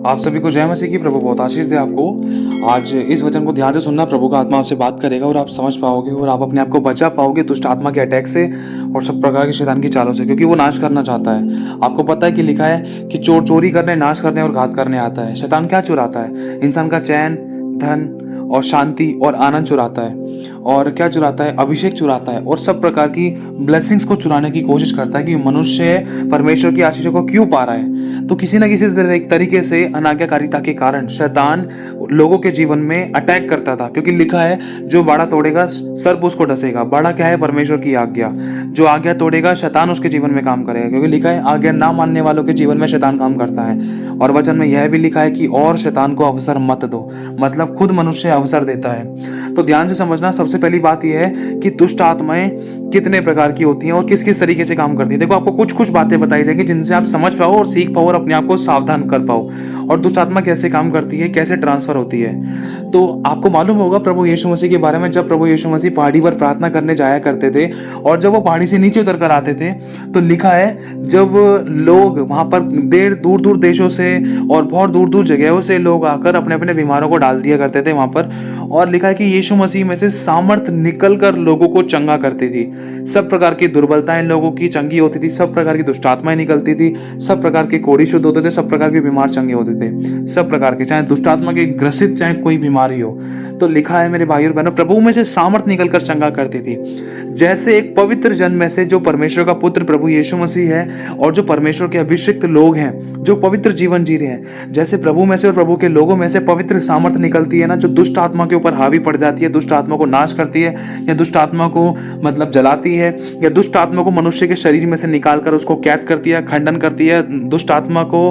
आप सभी को जय मसीह की। प्रभु बहुत आशीष दे आपको। आज इस वचन को ध्यान से सुनना। प्रभु का आत्मा आपसे बात करेगा और आप समझ पाओगे और आप अपने आप को बचा पाओगे दुष्ट आत्मा के अटैक से और सब प्रकार की शैतान की चालों से, क्योंकि वो नाश करना चाहता है। आपको पता है कि लिखा है कि चोर चोरी करने, नाश करने और घात करने आता है। शैतान क्या चुराता है? इंसान का चैन, धन और शांति और आनंद चुराता है। और क्या चुराता है? अभिषेक चुराता है और सब प्रकार की ब्लेसिंग्स को चुराने की कोशिश करता है कि मनुष्य परमेश्वर की आशीषों को क्यों पा रहा है। तो किसी न किसी तरीके से अनाज्ञाकारिता के कारण शैतान लोगों के जीवन में अटैक करता था, क्योंकि लिखा है जो बाड़ा तोड़ेगा सर्प उसको डसेगा। बाड़ा क्या है? परमेश्वर की आज्ञा। जो आज्ञा तोड़ेगा शैतान उसके जीवन में काम करेगा, क्योंकि लिखा है आज्ञा ना मानने वालों के जीवन में शैतान काम करता है। और वचन में यह भी लिखा है कि और शैतान को अवसर मत दो, मतलब खुद मनुष्य अवसर देता है। तो ध्यान से समझना। सबसे पहली बात यह है कि दुष्ट आत्माएं कितने प्रकार की होती हैं और किस किस तरीके से काम करती है। देखो, आपको कुछ कुछ बातें बताई जाएगी जिनसे आप समझ पाओ और सीख पाओ और अपने आप को सावधान कर पाओ, और दुष्ट आत्मा कैसे काम करती है, कैसे ट्रांसफर होती है। तो आपको मालूम होगा प्रभु यीशु मसीह के बारे में, जब प्रभु यीशु मसीह पहाड़ी पर प्रार्थना करने जाया करते थे और जब वो पहाड़ी से नीचे उतर कर आते थे, तो लिखा है जब लोग वहां पर दूर दूर देशों से और बहुत दूर दूर जगहों से लोग आकर अपने अपने बीमारों को डाल दिया करते थे वहां पर। और लिखा है कि यीशु मसीह में से सामर्थ निकल कर लोगों को चंगा करती थी। सब प्रकार की दुर्बलताएं लोगों की चंगी होती थी, सब प्रकार की दुष्ट आत्माएं निकलती थी, सब प्रकार के कोढ़ी शुद्ध होते थे, सब प्रकार के बीमार चंगे होते थे। सब प्रकार के, चाहे दुष्ट आत्मा के ग्रसित चाहे कोई बीमारी हो। तो लिखा है मेरे भाइयों और बहनों, प्रभु में से सामर्थ निकलकर चंगा करती थी। जैसे एक पवित्र जन में से जो परमेश्वर का पुत्र प्रभु यीशु मसीह है और जो परमेश्वर के अभिषिक्त लोग हैं जो पवित्र जीवन जी रहे हैं, जैसे प्रभु में से और प्रभु के लोगों में से पवित्र सामर्थ निकलती है ना, जो दुष्ट आत्मा के ऊपर हावी पड़ जाती है, दुष्ट आत्मा को नाश करती है या दुष्ट आत्मा को मतलब जलाती है, या दुष्ट आत्मा को मनुष्य के शरीर में से निकालकर उसको कैद करती है, खंडन करती है। दुष्ट आत्मा को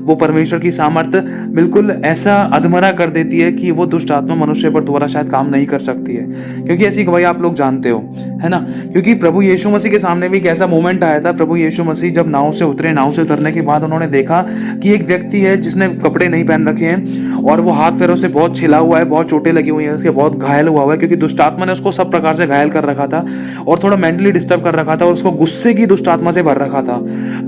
वो परमेश्वर की सामर्थ बिल्कुल ऐसा अधमरा कर देती है कि वो दुष्ट आत्मा मनुष्य पर दोबारा शायद काम नहीं कर सकती है। क्योंकि ऐसी गवाही आप लोग जानते हो, है ना। क्योंकि प्रभु यीशु मसीह के सामने भी एक ऐसा मोमेंट आया था। प्रभु यीशु मसीह जब नाव से उतरे, नाव से उतरने के बाद उन्होंने देखा कि एक व्यक्ति है जिसने कपड़े नहीं पहन रखे हैं और वो हाथ पैरों से बहुत छिला हुआ है, बहुत चोटें लगी हुई हैं, उसके बहुत घायल हुआ है, क्योंकि दुष्ट आत्मा ने उसको सब प्रकार से घायल कर रखा था और थोड़ा मेंटली डिस्टर्ब कर रखा था और उसको गुस्से की दुष्ट आत्मा से भर रखा था।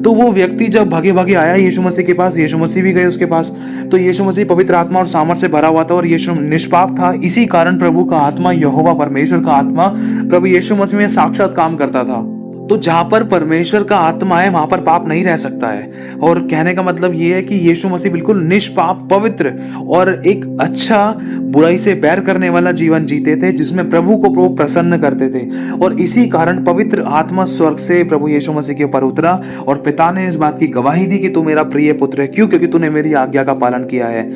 तो वो व्यक्ति जब भागे भागे आया यीशु मसीह के पास, यीशु मसीह भी गए उसके पास। तो यीशु मसीह पवित्र आत्मा और सामर्थ से भरा हुआ था और यीशु निष्पाप था। इसी कारण प्रभु का आत्मा, यहोवा परमेश्वर का आत्मा प्रभु यीशु मसीह में साक्षात काम करता था। तो जहां पर परमेश्वर का आत्मा है वहां पर पाप नहीं रह सकता है। और कहने का मतलब ये है कि यीशु मसीह बिल्कुल निष्पाप, पवित्र और एक अच्छा, बुराई से बैर करने वाला जीवन जीते थे, जिसमें प्रभु को प्रभु प्रसन्न करते थे। और इसी कारण पवित्र आत्मा स्वर्ग से प्रभु यीशु मसीह के ऊपर उतरा और पिता ने इस बात की गवाही दी कि तू मेरा प्रिय पुत्र है। क्यों? क्योंकि तूने मेरी आज्ञा का पालन किया है।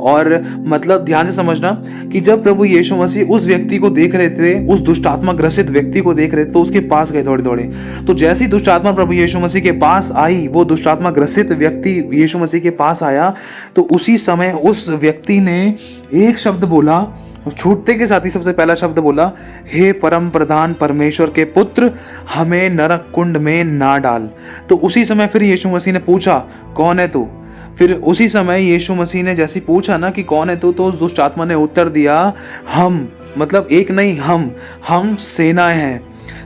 और मतलब ध्यान से समझना कि जब प्रभु यीशु मसीह उस व्यक्ति को देख रहे थे, उस दुष्ट आत्मा ग्रसित व्यक्ति को देख रहे थे, तो उसके पास गए दौड़े दौड़े। तो जैसी दुष्ट आत्मा प्रभु यीशु मसीह के पास आई, वो दुष्ट आत्मा ग्रसित व्यक्ति यीशु मसीह के पास आया, तो उसी समय उस व्यक्ति ने एक शब्द बोला, छूटते के साथ ही सबसे पहला शब्द बोला, हे परम प्रधान परमेश्वर के पुत्र, हमें नरक कुंड में ना डाल। तो उसी समय फिर यीशु मसीह ने पूछा, कौन है तू? फिर उसी समय यीशु मसीह ने जैसे पूछा ना कि कौन है तू, तो उस दुष्ट आत्मा ने उत्तर दिया, हम, मतलब एक नहीं, हम सेनाएं हैं।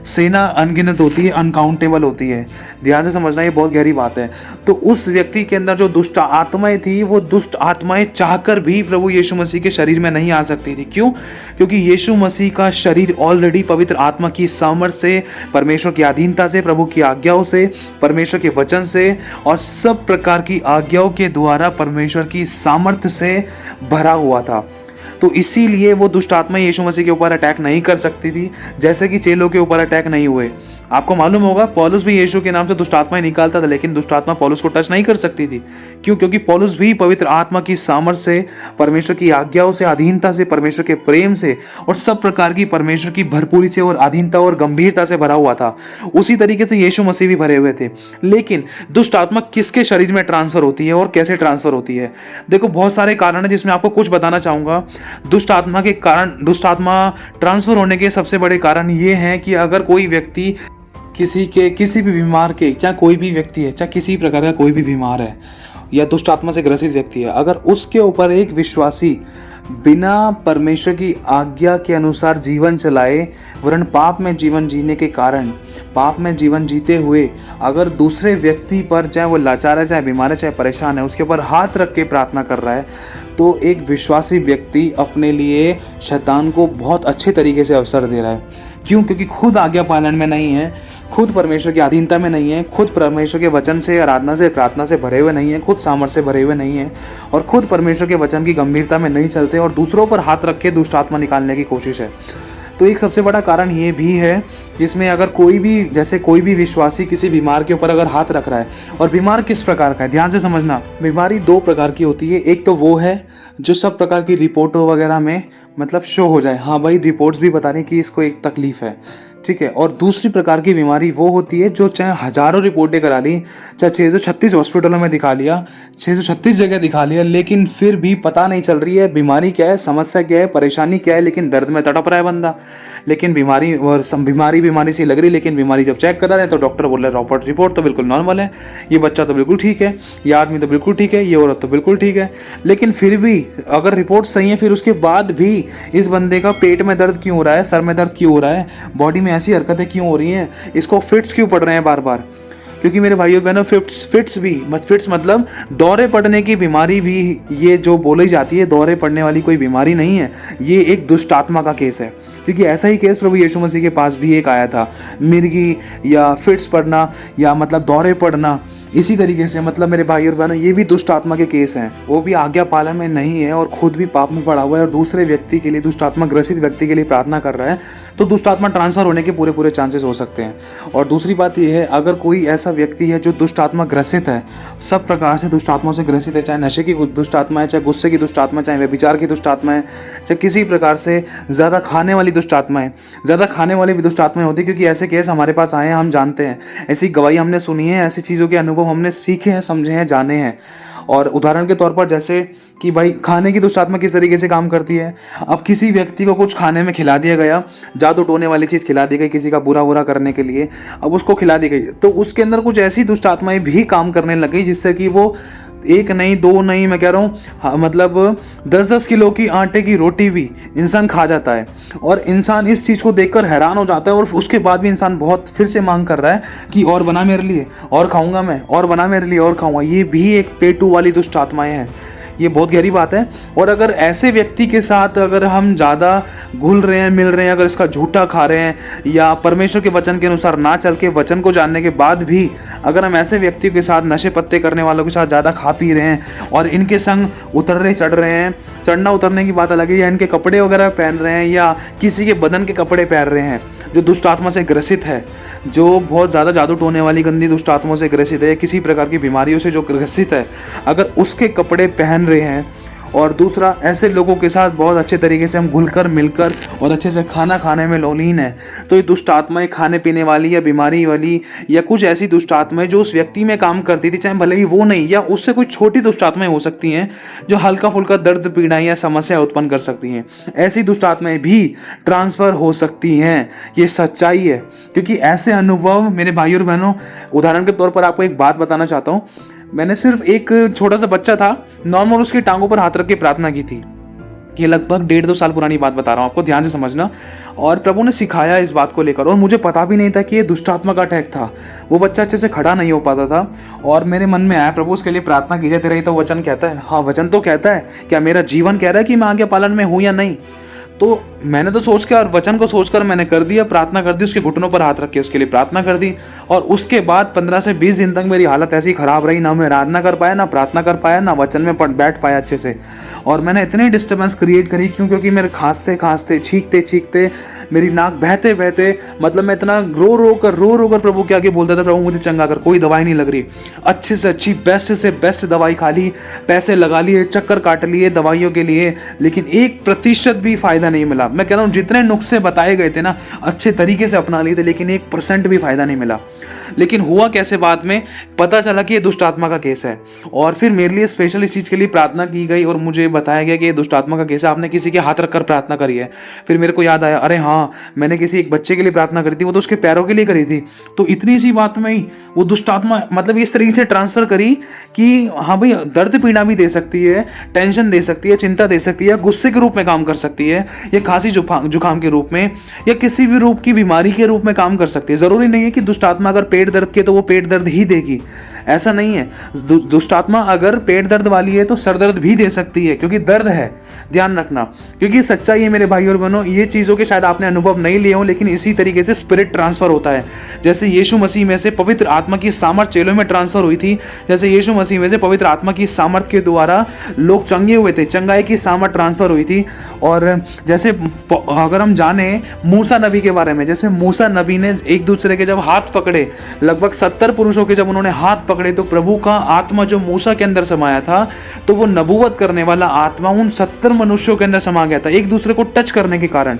सेना अनगिनत होती है, अनकाउंटेबल होती है। ध्यान से समझना, ये बहुत गहरी बात है। तो उस व्यक्ति के अंदर जो दुष्ट आत्माएं थी, वो दुष्ट आत्माएं चाहकर भी प्रभु यीशु मसीह के शरीर में नहीं आ सकती थी। क्यों? क्योंकि यीशु मसीह का शरीर ऑलरेडी पवित्र आत्मा की सामर्थ से, परमेश्वर की अधीनता से, प्रभु की आज्ञाओं से, परमेश्वर के वचन से और सब प्रकार की आज्ञाओं के द्वारा परमेश्वर की सामर्थ्य से भरा हुआ था। तो इसीलिए वो दुष्ट आत्मा यीशु मसीह के ऊपर अटैक नहीं कर सकती थी, जैसे कि चेलों के ऊपर अटैक नहीं हुए। आपको मालूम होगा पौलुस भी यीशु के नाम से दुष्ट आत्माएं निकालता था, लेकिन दुष्ट आत्मा पौलुस को टच नहीं कर सकती थी। क्यों? क्योंकि पौलुस भी पवित्र आत्मा की सामर्थ से, परमेश्वर की आज्ञाओं से, अधीनता से, परमेश्वर के प्रेम से और सब प्रकार की परमेश्वर की भरपूरी से और अधीनता और गंभीरता से भरा हुआ था। उसी तरीके से यीशु मसीह भी भरे हुए थे। लेकिन दुष्ट आत्मा किसके शरीर में ट्रांसफर होती है और कैसे ट्रांसफर होती है? देखो, बहुत सारे कारण है जिसमें आपको कुछ बताना चाहूंगा। दुष्ट आत्मा के कारण, दुष्ट आत्मा ट्रांसफर होने के सबसे बड़े कारण ये हैं कि अगर कोई व्यक्ति किसी भी बीमार के, चाहे कोई भी व्यक्ति है, चाहे किसी प्रकार का कोई भी बीमार है, या दुष्ट आत्मा से ग्रसित व्यक्ति है, अगर उसके ऊपर एक विश्वासी बिना परमेश्वर की आज्ञा के अनुसार जीवन चलाए, वरन पाप में जीवन जीने के कारण पाप में जीवन जीते हुए अगर दूसरे व्यक्ति पर, चाहे वो लाचार है, चाहे बीमार है, चाहे परेशान है, उसके ऊपर हाथ रख के प्रार्थना कर रहा है, तो एक विश्वासी व्यक्ति अपने लिए शैतान को बहुत अच्छे तरीके से अवसर दे रहा है। क्यों? क्योंकि खुद आज्ञा पालन में नहीं है, खुद परमेश्वर की अधीनता में नहीं है, खुद परमेश्वर के वचन से, आराधना से, प्रार्थना से भरे हुए नहीं है, खुद सामर्थ्य से भरे हुए नहीं है, और खुद परमेश्वर के वचन की गंभीरता में नहीं चलते, और दूसरों पर हाथ रख के दुष्ट आत्मा निकालने की कोशिश है। तो एक सबसे बड़ा कारण ये भी है, जिसमें अगर कोई भी, जैसे कोई भी विश्वासी किसी बीमार के ऊपर अगर हाथ रख रहा है, और बीमार किस प्रकार का है, ध्यान से समझना, बीमारी 2 प्रकार की होती है। एक तो वो है जो सब प्रकार की रिपोर्टों वगैरह में मतलब शो हो जाए, हाँ भाई रिपोर्ट्स भी बता रही कि इसको एक तकलीफ है, ठीक है। और दूसरी प्रकार की बीमारी वो होती है जो चाहे हजारों रिपोर्टें करा ली, चाहे 636 हॉस्पिटलों में दिखा लिया, 636 जगह दिखा लिया, लेकिन फिर भी पता नहीं चल रही है बीमारी क्या है, समस्या क्या है, परेशानी क्या है, लेकिन दर्द में तड़प रहा है बंदा। लेकिन बीमारी सी लग रही, लेकिन बीमारी जब चेक करा रहे हैं तो डॉक्टर बोल रहे हैं रिपोर्ट तो बिल्कुल नॉर्मल है, ये बच्चा तो बिल्कुल ठीक है, ये आदमी तो बिल्कुल ठीक है, ये औरत तो बिल्कुल ठीक है। लेकिन फिर भी अगर रिपोर्ट सही है, फिर उसके बाद भी इस बंदे का पेट में दर्द क्यों हो रहा है, सर में दर्द क्यों हो रहा है, बॉडी में ऐसी हरकतें क्यों हो रही हैं, इसको फिट्स क्यों पड़ रहे हैं बार बार। क्योंकि मेरे भाइयों बहनों, फिट्स मतलब दौरे पड़ने की बीमारी भी, ये जो बोली जाती है दौरे पड़ने वाली कोई बीमारी नहीं है, ये एक दुष्ट आत्मा का केस है। क्योंकि ऐसा ही केस प्रभु यीशु मसीह के पास भी एक आया था, मिर्गी या फिट्स पड़ना या मतलब दौरे पड़ना। इसी तरीके से मतलब मेरे भाई और बहनों, ये भी दुष्ट आत्मा के केस हैं। वो भी आज्ञा पालन में नहीं है और खुद भी पाप में पड़ा हुआ है और दूसरे व्यक्ति के लिए, दुष्ट आत्मा ग्रसित व्यक्ति के लिए प्रार्थना कर रहा है, तो दुष्ट आत्मा ट्रांसफर होने के पूरे चांसेस हो सकते हैं। और दूसरी बात यह है, अगर कोई ऐसा व्यक्ति है जो दुष्ट आत्मा ग्रसित है, सब प्रकार से दुष्ट आत्मा से ग्रसित है, चाहे नशे की दुष्ट आत्मा है, चाहे गुस्से की दुष्ट आत्मा है, चाहे व्यभिचार की दुष्ट आत्मा है, चाहे किसी प्रकार से ज़्यादा खाने वाली दुष्ट आत्मा है, ज़्यादा खाने वाली भी दुष्ट आत्माएं होती है। क्योंकि ऐसे केस हमारे पास आए हैं, हम जानते हैं, ऐसी गवाही हमने सुनी है, ऐसी चीज़ों के अनुभव हमने सीखे हैं, समझे हैं, जाने हैं। और उदाहरण के तौर पर जैसे कि भाई खाने की दुष्ट आत्मा किस तरीके से काम करती है। अब किसी व्यक्ति को कुछ खाने में खिला दिया गया, जादू टोने वाली चीज़ खिला दी गई किसी का बुरा करने के लिए, अब उसको खिला दी गई, तो उसके अंदर कुछ ऐसी दुष्ट आत्माएं भी काम करने लग गई जिससे कि वो एक नहीं, दो नहीं, मैं कह रहा हूँ मतलब 10-10 किलो की आटे की रोटी भी इंसान खा जाता है। और इंसान इस चीज़ को देखकर हैरान हो जाता है और उसके बाद भी इंसान बहुत फिर से मांग कर रहा है कि और बना मेरे लिए, और खाऊंगा मैं, और बना मेरे लिए, और खाऊंगा। ये भी एक पेटू वाली दुष्ट आत्माएं हैं। ये बहुत गहरी बात है। और अगर ऐसे व्यक्ति के साथ अगर हम ज़्यादा घुल रहे हैं, मिल रहे हैं, अगर इसका झूठा खा रहे हैं या परमेश्वर के वचन के अनुसार ना चल के, वचन को जानने के बाद भी अगर हम ऐसे व्यक्ति के साथ, नशे पत्ते करने वालों के साथ ज़्यादा खा पी रहे हैं और इनके संग उतर रहे चढ़ रहे हैं, चढ़ना उतरने की बात अलग है, या इनके कपड़े वगैरह पहन रहे हैं या किसी के बदन के कपड़े पहन रहे हैं, जो दुष्ट आत्मा से ग्रसित है, जो बहुत ज़्यादा जादू टोने वाली गंदी दुष्ट आत्माओं से ग्रसित है, किसी प्रकार की बीमारियों से जो ग्रसित है, अगर उसके कपड़े पहन रहे हैं, और दूसरा ऐसे लोगों के साथ बहुत अच्छे तरीके से हम घुलकर मिलकर और अच्छे से खाना खाने में लोलीन है, तो ये दुष्ट आत्माएं खाने पीने वाली या बीमारी वाली या कुछ ऐसी दुष्ट आत्माएं जो उस व्यक्ति में काम करती थी, चाहे भले ही वो नहीं, या उससे कुछ छोटी दुष्ट आत्माएं हो सकती हैं जो हल्का फुल्का दर्द पीड़ा या समस्या उत्पन्न कर सकती हैं, ऐसी दुष्ट आत्माएं भी ट्रांसफर हो सकती हैं। ये सच्चाई है। क्योंकि ऐसे अनुभव मेरे भाई और बहनों, उदाहरण के तौर पर आपको एक बात बताना चाहता हूँ। मैंने सिर्फ एक छोटा सा बच्चा था, नॉर्मल उसकी टांगों पर हाथ रख के प्रार्थना की थी। ये लगभग 1.5-2 साल पुरानी बात बता रहा हूँ आपको, ध्यान से समझना। और प्रभु ने सिखाया इस बात को लेकर, और मुझे पता भी नहीं था कि ये दुष्ट आत्मा का अटैक था। वो बच्चा अच्छे से खड़ा नहीं हो पाता था और मेरे मन में आया, प्रभु उसके लिए प्रार्थना की जाती रही, तो वचन कहता है, हाँ वचन तो कहता है, क्या मेरा जीवन कह रहा है कि मैं आज्ञा पालन में हूँ या नहीं। तो मैंने तो सोच के और वचन को सोचकर मैंने कर दिया, प्रार्थना कर दी, उसके घुटनों पर हाथ रख के उसके लिए प्रार्थना कर दी। और उसके बाद 15 से 20 दिन तक मेरी हालत ऐसी खराब रही, ना मैं आराधना कर पाया, ना प्रार्थना कर पाया, ना वचन में बैठ पाया अच्छे से। और मैंने इतनी डिस्टर्बेंस क्रिएट करी, क्योंकि मेरे खांसते छींकते मेरी नाक बहते मतलब मैं इतना रो कर प्रभु के आगे बोलता था, प्रभु मुझे चंगा कर, कोई दवाई नहीं लग रही, अच्छे से अच्छी बेस्ट से बेस्ट दवाई खा ली, पैसे लगा लिए, चक्कर काट लिए दवाइयों के लिए, लेकिन 1% भी फायदा फायदा नहीं मिला। मैं कह रहा हूँ जितने नुस्खे बताए गए थे ना, अच्छे तरीके से अपना लिए थे, लेकिन 1% भी फायदा नहीं मिला। लेकिन हुआ कैसे, बाद में पता चला कि ये दुष्ट आत्मा का केस है, और फिर मेरे लिए स्पेशल इस चीज़ के लिए प्रार्थना की गई और मुझे बताया गया कि ये दुष्ट आत्मा का केस है, आपने किसी के हाथ रखकर प्रार्थना करी है। फिर मेरे को याद आया, अरे हाँ, मैंने किसी एक बच्चे के लिए प्रार्थना करी थी, वो तो उसके पैरों के लिए करी थी। तो इतनी सी बात में ही वो दुष्ट आत्मा मतलब इस तरीके से ट्रांसफर करी कि हाँ भाई, दर्द पीड़ा भी दे सकती है, टेंशन दे सकती है, चिंता दे सकती है, गुस्से के रूप में काम कर सकती है, या खांसी जुकाम के रूप में, या किसी भी रूप की बीमारी के रूप में काम कर सकती है। जरूरी नहीं है कि दुष्ट आत्मा अगर पेट दर्द के तो वो पेट दर्द ही देगी, ऐसा नहीं है। दुष्ट आत्मा अगर पेट दर्द वाली है तो सर दर्द भी दे सकती है, क्योंकि दर्द है, ध्यान रखना। क्योंकि सच्चाई है मेरे भाई और बहनों, ये चीज़ों के शायद आपने अनुभव नहीं लिए हो, लेकिन इसी तरीके से स्पिरिट ट्रांसफर होता है। जैसे यीशु मसीह में से पवित्र आत्मा की सामर्थ चेलों में ट्रांसफर हुई थी, जैसे यीशु मसीह में से पवित्र आत्मा की सामर्थ के द्वारा लोग चंगे हुए थे, चंगाई की सामर्थ ट्रांसफर हुई थी। और जैसे अगर हम जाने मूसा नबी के बारे में, जैसे मूसा नबी ने एक दूसरे के जब हाथ पकड़े, लगभग 70 पुरुषों के जब उन्होंने हाथ पकड़े, तो प्रभु का आत्मा जो मूसा के अंदर समाया था, तो वो नबूवत करने वाला आत्मा उन 70 मनुष्यों के अंदर समा गया था, एक दूसरे को टच करने के कारण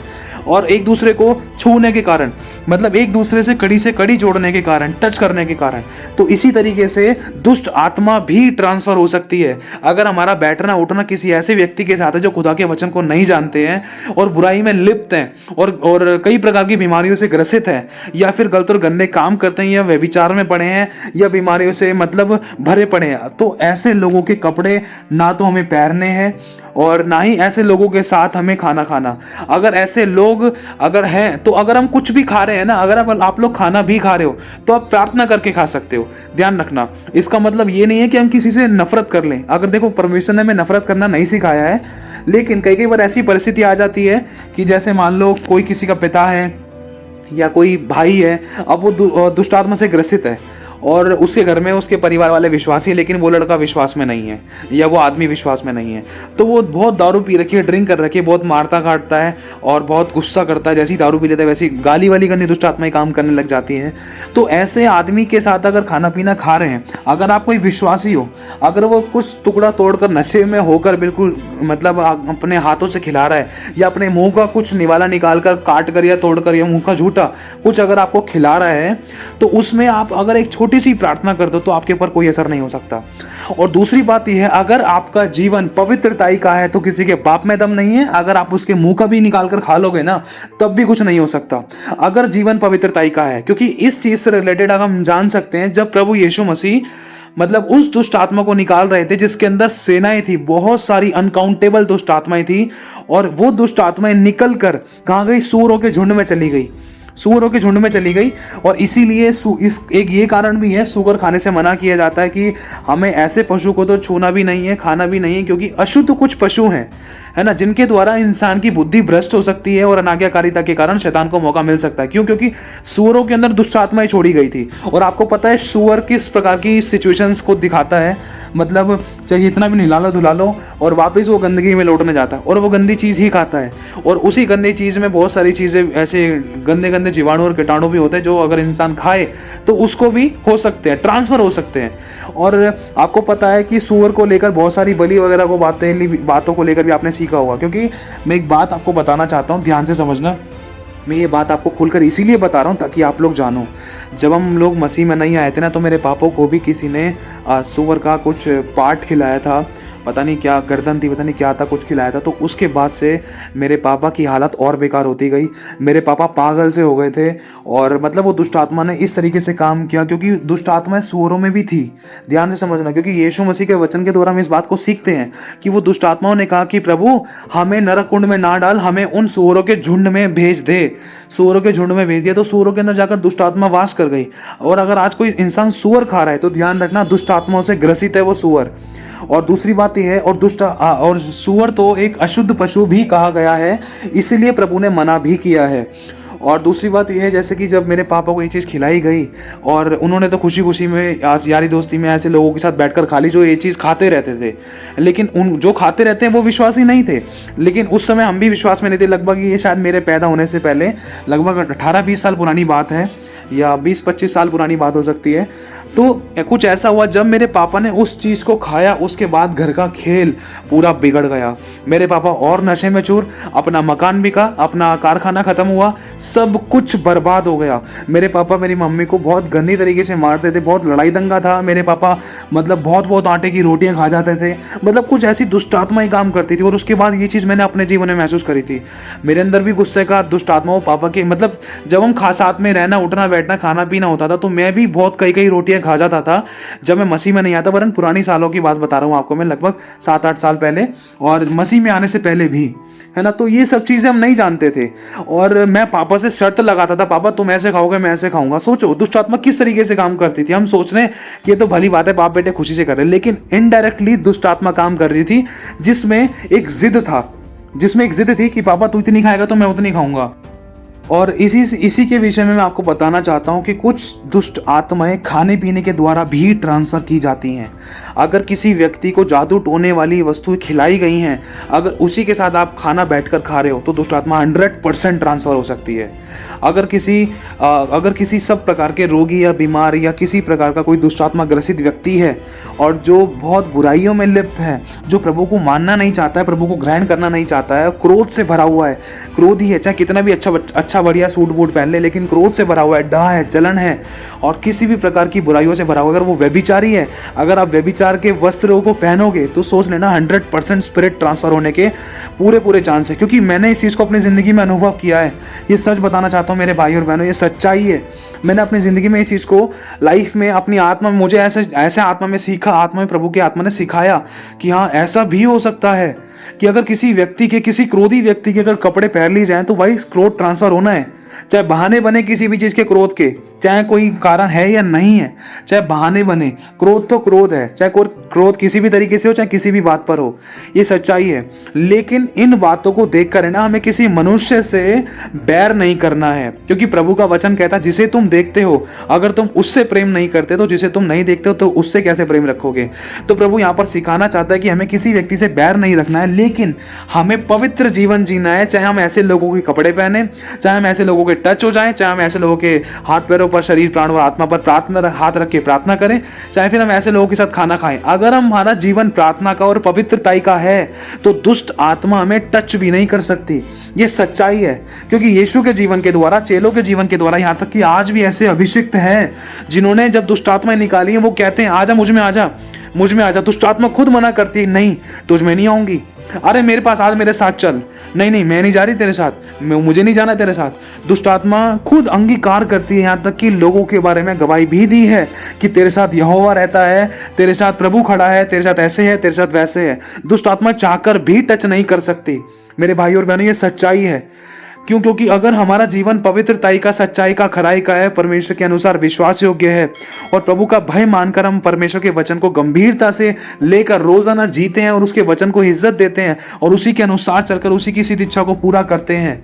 और एक दूसरे को छूने के कारण, मतलब एक दूसरे से कड़ी जोड़ने के कारण, टच करने के कारण। तो इसी तरीके से दुष्ट आत्मा भी ट्रांसफर हो सकती है अगर हमारा बैठना उठना किसी ऐसे व्यक्ति के साथ है जो खुदा के वचन को नहीं जानते हैं और बुराई में लिप्त हैं और कई प्रकार की बीमारियों से ग्रसित है, या फिर गलत और गंदे काम करते हैं, या व्यभिचार में पड़े हैं, या बीमारियों से मतलब भरे पड़े हैं। तो ऐसे लोगों के कपड़े ना तो हमें पहनने हैं और ना ही ऐसे लोगों के साथ हमें खाना खाना। अगर ऐसे लोग अगर हैं, तो अगर हम कुछ भी खा रहे हैं ना, अगर आप लोग खाना भी खा रहे हो तो आप प्रार्थना करके खा सकते हो, ध्यान रखना। इसका मतलब ये नहीं है कि हम किसी से नफरत कर लें। अगर देखो, परमेश्वर ने हमें नफरत करना नहीं सिखाया है, लेकिन कई बार ऐसी परिस्थिति आ जाती है कि जैसे मान लो कोई किसी का पिता है या कोई भाई है, अब वो दुष्ट आत्मा से ग्रसित है और उसके घर में उसके परिवार वाले विश्वासी है, लेकिन वो लड़का विश्वास में नहीं है या वो आदमी विश्वास में नहीं है, तो वो बहुत दारू पी रखी है, ड्रिंक कर रखी है, बहुत मारता काटता है और बहुत गुस्सा करता है। जैसी दारू पी लेता है वैसी गाली वाली गंदी दुष्ट आत्माएं काम करने लग जाती हैं। तो ऐसे आदमी के साथ अगर खाना पीना खा रहे हैं, अगर आप कोई विश्वासी हो, अगर वो कुछ टुकड़ा तोड़कर नशे में होकर बिल्कुल मतलब अपने हाथों से खिला रहा है, या अपने मुंह का कुछ निवाला निकाल कर काट कर या तोड़ कर, या मुंह का झूठा कुछ अगर आपको खिला रहा है, तो उसमें आप अगर एक छोटी सी प्रार्थना कर दो तो आपके ऊपर कोई असर नहीं हो सकता। और दूसरी बात यह है, अगर आपका जीवन पवित्रताई का है तो किसी के पाप में दम नहीं है। अगर आप उसके मुंह का भी निकाल कर खा लोगे ना, तब भी कुछ नहीं हो सकता, अगर जीवन पवित्रताई का है। क्योंकि इस चीज से रिलेटेड अगर हम जान सकते हैं, जब प्रभु यीशु मसीह मतलब उस दुष्ट आत्मा को निकाल रहे थे जिसके अंदर सेनाएं थी, बहुत सारी अनकाउंटेबल दुष्ट आत्माएं थी, और वो दुष्ट आत्माएं निकल कर कहां गई? सूअरों के झुंड में चली गई, सूअरों के झुंड में चली गई। और इसीलिए इस एक ये कारण भी है, सूअर खाने से मना किया जाता है कि हमें ऐसे पशु को तो छूना भी नहीं है, खाना भी नहीं है, क्योंकि अशुद्ध कुछ पशु हैं, है ना, जिनके द्वारा इंसान की बुद्धि भ्रष्ट हो सकती है और अनाज्ञाकारिता के कारण शैतान को मौका मिल सकता है। क्यों? क्योंकि सूअरों के अंदर दुष्ट आत्माएं छोड़ी गई थी। और आपको पता है सूअर किस प्रकार की सिचुएशंस को दिखाता है, मतलब चाहे इतना भी निला लो धुला लो और वापस वो गंदगी में लौटने जाता है और वो गंदी चीज़ ही खाता है। और उसी गंदी चीज़ में बहुत सारी चीज़ें ऐसे गंदे गंदे जीवाणु और कीटाणु भी होते हैं जो अगर इंसान खाए तो उसको भी हो सकते हैं, ट्रांसफर हो सकते हैं। और आपको पता है कि सूअर को लेकर बहुत सारी बलि वगैरह को बातों को लेकर भी आपने सीखा होगा। क्योंकि मैं एक बात आपको बताना चाहता हूँ, ध्यान से समझना। मैं ये बात आपको खुलकर इसीलिए बता रहा हूँ ताकि आप लोग जानो। जब हम लोग मसीह में नहीं आए थे ना, तो मेरे पापा को भी किसी ने सूअर का कुछ पार्ट खिलाया था, पता नहीं क्या गर्दन थी, पता नहीं क्या था, कुछ खिलाया था। तो उसके बाद से मेरे पापा की हालत और बेकार होती गई, मेरे पापा पागल से हो गए थे। और मतलब वो दुष्ट आत्मा ने इस तरीके से काम किया, क्योंकि दुष्ट आत्माएं सूअरों में भी थी, ध्यान से समझना। क्योंकि यीशु मसीह के वचन के द्वारा हम इस बात को सीखते हैं कि वो दुष्ट आत्माओं ने कहा कि प्रभु हमें नरक कुंड में ना डाल, हमें उन सूअरों के झुंड में भेज दे। सूअरों के झुंड में भेज दिया तो सूअरों के अंदर जाकर दुष्ट आत्मा वास कर गई। और अगर आज कोई इंसान सूअर खा रहा है तो ध्यान रखना, दुष्ट आत्माओं से ग्रसित है वो सूअर। और दूसरी बात यह है, और सूअर तो एक अशुद्ध पशु भी कहा गया है, इसीलिए प्रभु ने मना भी किया है। और दूसरी बात यह है, जैसे कि जब मेरे पापा को ये चीज़ खिलाई गई और उन्होंने तो खुशी खुशी में यारी दोस्ती में ऐसे लोगों के साथ बैठकर खा ली जो ये चीज़ खाते रहते थे, लेकिन उन जो खाते रहते हैं वो विश्वासी नहीं थे। लेकिन उस समय हम भी विश्वास में नहीं थे। लगभग ये शायद मेरे पैदा होने से पहले, लगभग 18-20 साल पुरानी बात है, या 20-25 साल पुरानी बात हो सकती है। तो कुछ ऐसा हुआ, जब मेरे पापा ने उस चीज़ को खाया उसके बाद घर का खेल पूरा बिगड़ गया। मेरे पापा और नशे में चूर, अपना मकान बिका, अपना कारखाना ख़त्म हुआ, सब कुछ बर्बाद हो गया। मेरे पापा मेरी मम्मी को बहुत गंदी तरीके से मारते थे, बहुत लड़ाई दंगा था। मेरे पापा मतलब बहुत बहुत आटे की रोटियां खा जाते थे, मतलब कुछ ऐसी दुष्ट आत्मा ही काम करती थी। और उसके बाद ये चीज़ मैंने अपने जीवन में महसूस करी थी। मेरे अंदर भी गुस्से का दुष्ट आत्मा वो पापा के, मतलब जब हम साथ में रहना उठना बैठना खाना पीना होता था तो मैं भी बहुत कई रोटियां खा जाता था जब मैं मसीह में नहीं आता। वरन पुरानी सालों की बात बता रहा हूँ आपको मैं, लगभग 7-8 साल पहले, और मसीह में आने से पहले भी, है ना। तो ये सब चीज़ें हम नहीं जानते थे और मैं पापा से शर्त लगाता था, पापा तुम ऐसे खाओगे मैं ऐसे खाऊंगा। सोचो दुष्ट आत्मा किस तरीके से काम करती थी। हम सोच रहे हैं कि ये तो भली बात है, बाप बेटे खुशी से कर रहे हैं, लेकिन इनडायरेक्टली दुष्ट आत्मा काम कर रही थी, जिसमें एक जिद थी कि पापा तू इतनी खाएगा तो मैं उतनी खाऊंगा। और इसी के विषय में मैं आपको बताना चाहता हूँ कि कुछ दुष्ट आत्माएं खाने पीने के द्वारा भी ट्रांसफ़र की जाती हैं। अगर किसी व्यक्ति को जादू टोने वाली वस्तुएं खिलाई गई हैं, अगर उसी के साथ आप खाना बैठकर खा रहे हो तो दुष्ट आत्मा 100% ट्रांसफ़र हो सकती है। अगर किसी सब प्रकार के रोगी या बीमार या किसी प्रकार का कोई दुष्ट आत्मा ग्रसित व्यक्ति है और जो बहुत बुराइयों में लिप्त है, जो प्रभु को मानना नहीं चाहता है, प्रभु को ग्रहण करना नहीं चाहता है, क्रोध से भरा हुआ है, क्रोधी है, चाहे कितना भी अच्छा बढ़िया सूट बूट पहन ले, लेकिन क्रोध से भरा हुआ है, डाह है, जलन है और किसी भी प्रकार की बुराइयों से भरा हुआ, अगर वो व्यभिचारी है, अगर आप व्यभिचार के वस्त्रों को पहनोगे तो सोच लेना 100% स्पिरिट ट्रांसफर होने के पूरे चांस है। क्योंकि मैंने इस चीज़ को अपनी ज़िंदगी में अनुभव किया है। ये सच बताना चाहता हूँ मेरे भाई और बहनों, ये सच्चाई है। मैंने अपनी ज़िंदगी में इस चीज़ को लाइफ में अपनी आत्मा में, मुझे ऐसे आत्मा में सीखा, आत्मा में प्रभु की आत्मा ने सिखाया कि हाँ ऐसा भी हो सकता है कि अगर किसी क्रोधी व्यक्ति के अगर कपड़े पहन ली जाएं तो भाई क्रोध ट्रांसफर होना है। चाहे बहाने बने किसी भी चीज़ के क्रोध के, चाहे कोई कारण है या नहीं है, चाहे बहाने बने, क्रोध तो क्रोध है, चाहे कोई क्रोध किसी भी तरीके से हो, चाहे किसी भी बात पर हो, ये सच्चाई है। लेकिन इन बातों को देखकर है ना, हमें किसी मनुष्य से बैर नहीं करना है, क्योंकि प्रभु का वचन कहता है जिसे तुम देखते हो अगर तुम उससे प्रेम नहीं करते तो जिसे तुम नहीं देखते हो तो उससे कैसे प्रेम रखोगे। तो प्रभु यहाँ पर सिखाना चाहता है कि हमें किसी व्यक्ति से बैर नहीं रखना है, लेकिन हमें पवित्र जीवन जीना है। चाहे हम ऐसे लोगों के कपड़े पहने, चाहे हम ऐसे लोगों के टच हो जाएं, चाहे हम ऐसे लोगों के हाथ पैरों पर, शरीर प्राण और आत्मा पर हाथ रख के प्रार्थना करें, चाहे फिर हम ऐसे लोगों के साथ खाना खाएं। अगर हमारा जीवन प्रार्थना का और पवित्रताई का है तो दुष्ट आत्मा हमें टच भी नहीं कर सकती। ये सच्चाई है, क्योंकि यीशु के जीवन के द्वारा, चेलों के जीवन के द्वारा, यहाँ तक कि आज भी ऐसे अभिषिक्त हैं जिन्होंने जब दुष्ट आत्माएं निकाली हैं वो कहते हैं आजा मुझ में आजा, मुझ में आजा। दुष्ट आत्मा खुद मना करती है, नहीं तुझ में नहीं आऊंगी, अरे मेरे पास आज मेरे साथ चल, नहीं मैं नहीं जा रही तेरे साथ, मुझे नहीं जाना तेरे साथ। दुष्ट आत्मा खुद अंगीकार करती है, यहाँ तक कि लोगों के बारे में गवाही भी दी है कि तेरे साथ यहोवा रहता है, तेरे साथ प्रभु खड़ा है, तेरे साथ ऐसे है, तेरे साथ वैसे है। दुष्ट आत्मा चाहकर भी टच नहीं कर सकती। मेरे भाई और बहनों, ये सच्चाई है। क्योंकि अगर हमारा जीवन पवित्रताई का, सच्चाई का, खराई का है, परमेश्वर के अनुसार विश्वास योग्य है और प्रभु का भय मानकर हम परमेश्वर के वचन को गंभीरता से लेकर रोजाना जीते हैं और उसके वचन को इज्जत देते हैं और उसी के अनुसार चलकर उसी की सीधी इच्छा को पूरा करते हैं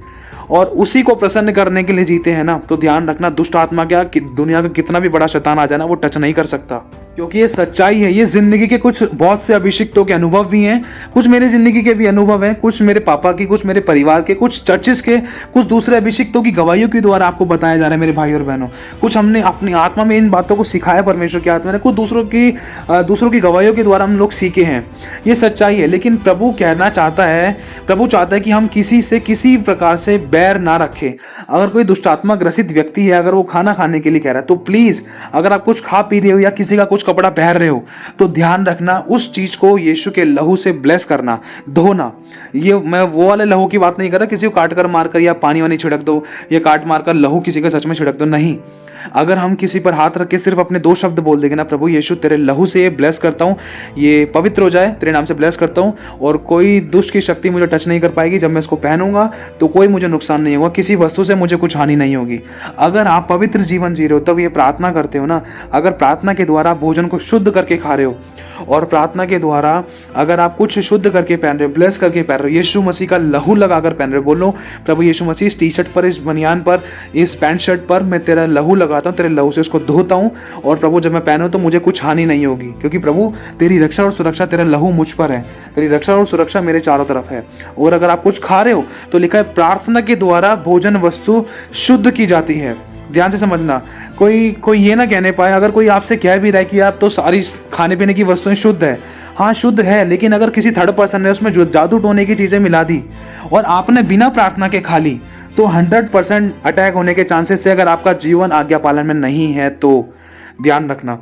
और उसी को प्रसन्न करने के लिए जीते हैं ना, तो ध्यान रखना दुष्ट आत्मा क्या, कि दुनिया का कितना भी बड़ा शैतान आ जाए ना, वो टच नहीं कर सकता। क्योंकि ये सच्चाई है। ये जिंदगी के कुछ बहुत से अभिषिक्तों के अनुभव भी हैं, कुछ मेरी जिंदगी के भी अनुभव हैं, कुछ मेरे पापा की, कुछ मेरे परिवार के, कुछ चर्चिस के, कुछ दूसरे अभिषिक्तों की गवाहियों के द्वारा आपको बताया जा रहा है मेरे भाई और बहनों। कुछ हमने अपनी आत्मा में इन बातों को सिखाया परमेश्वर की आत्मा ने, कुछ दूसरों की गवाहियों के द्वारा हम लोग सीखे हैं। ये सच्चाई है। लेकिन प्रभु कहना चाहता है, प्रभु चाहता है कि हम किसी से किसी प्रकार से बैर ना रखें। अगर कोई दुष्टात्मा ग्रसित व्यक्ति है, अगर वो खाना खाने के लिए कह रहा है, तो प्लीज अगर आप कुछ खा पी रहे हो या किसी का कुछ कपड़ा पहन रहे हो तो ध्यान रखना उस चीज को यीशु के लहू से ब्लेस करना, धोना। ये मैं वो वाले लहू की बात नहीं कर रहा किसी को काट कर मार कर या पानी वानी छिड़क दो या काट मार कर लहू किसी का सच में छिड़क दो, नहीं। अगर हम किसी पर हाथ रख के सिर्फ अपने 2 शब्द बोल देंगे ना, प्रभु यीशु तेरे लहू से ये ब्लेस करता हूँ, ये पवित्र हो जाए, तेरे नाम से ब्लेस करता हूँ और कोई दुष्ट की शक्ति मुझे टच नहीं कर पाएगी। जब मैं इसको पहनूंगा तो कोई मुझे नुकसान नहीं होगा, किसी वस्तु से मुझे कुछ हानि नहीं होगी। अगर आप पवित्र जीवन जी रहे हो तब ये प्रार्थना करते हो ना, अगर प्रार्थना के द्वारा भोजन को शुद्ध करके खा रहे हो और प्रार्थना के द्वारा अगर आप कुछ शुद्ध करके पहन रहे हो, ब्लेस करके पहन रहे हो, यीशु मसीह का लहू लगाकर पहन रहे हो, बोलो प्रभु यीशु मसीह इस टी शर्ट पर, इस बनियान पर, इस पैंट शर्ट पर मैं तेरा लहू लगाता हूँ, तेरे लहू से उसको धोता हूँ और प्रभु जब मैं पहनूं तो मुझे कुछ हानि नहीं होगी, क्योंकि प्रभु तेरी रक्षा और सुरक्षा, तेरा लहू मुझ पर है, तेरी रक्षा और सुरक्षा मेरे चारों तरफ है। और अगर आप कुछ खा रहे हो तो लिखा है प्रार्थना के द्वारा भोजन वस्तु शुद्ध की जाती है। ध्यान से समझना, कोई कोई ये ना कहने पाए, अगर कोई आपसे कह भी रहा है कि आप तो सारी खाने पीने की वस्तुएं शुद्ध है, हाँ शुद्ध है, लेकिन अगर किसी थर्ड पर्सन ने उसमें जो जादू टोने की चीज़ें मिला दी और आपने बिना प्रार्थना के खा ली, तो 100% अटैक होने के चांसेस है, अगर आपका जीवन आज्ञा पालन में नहीं है तो। ध्यान रखना।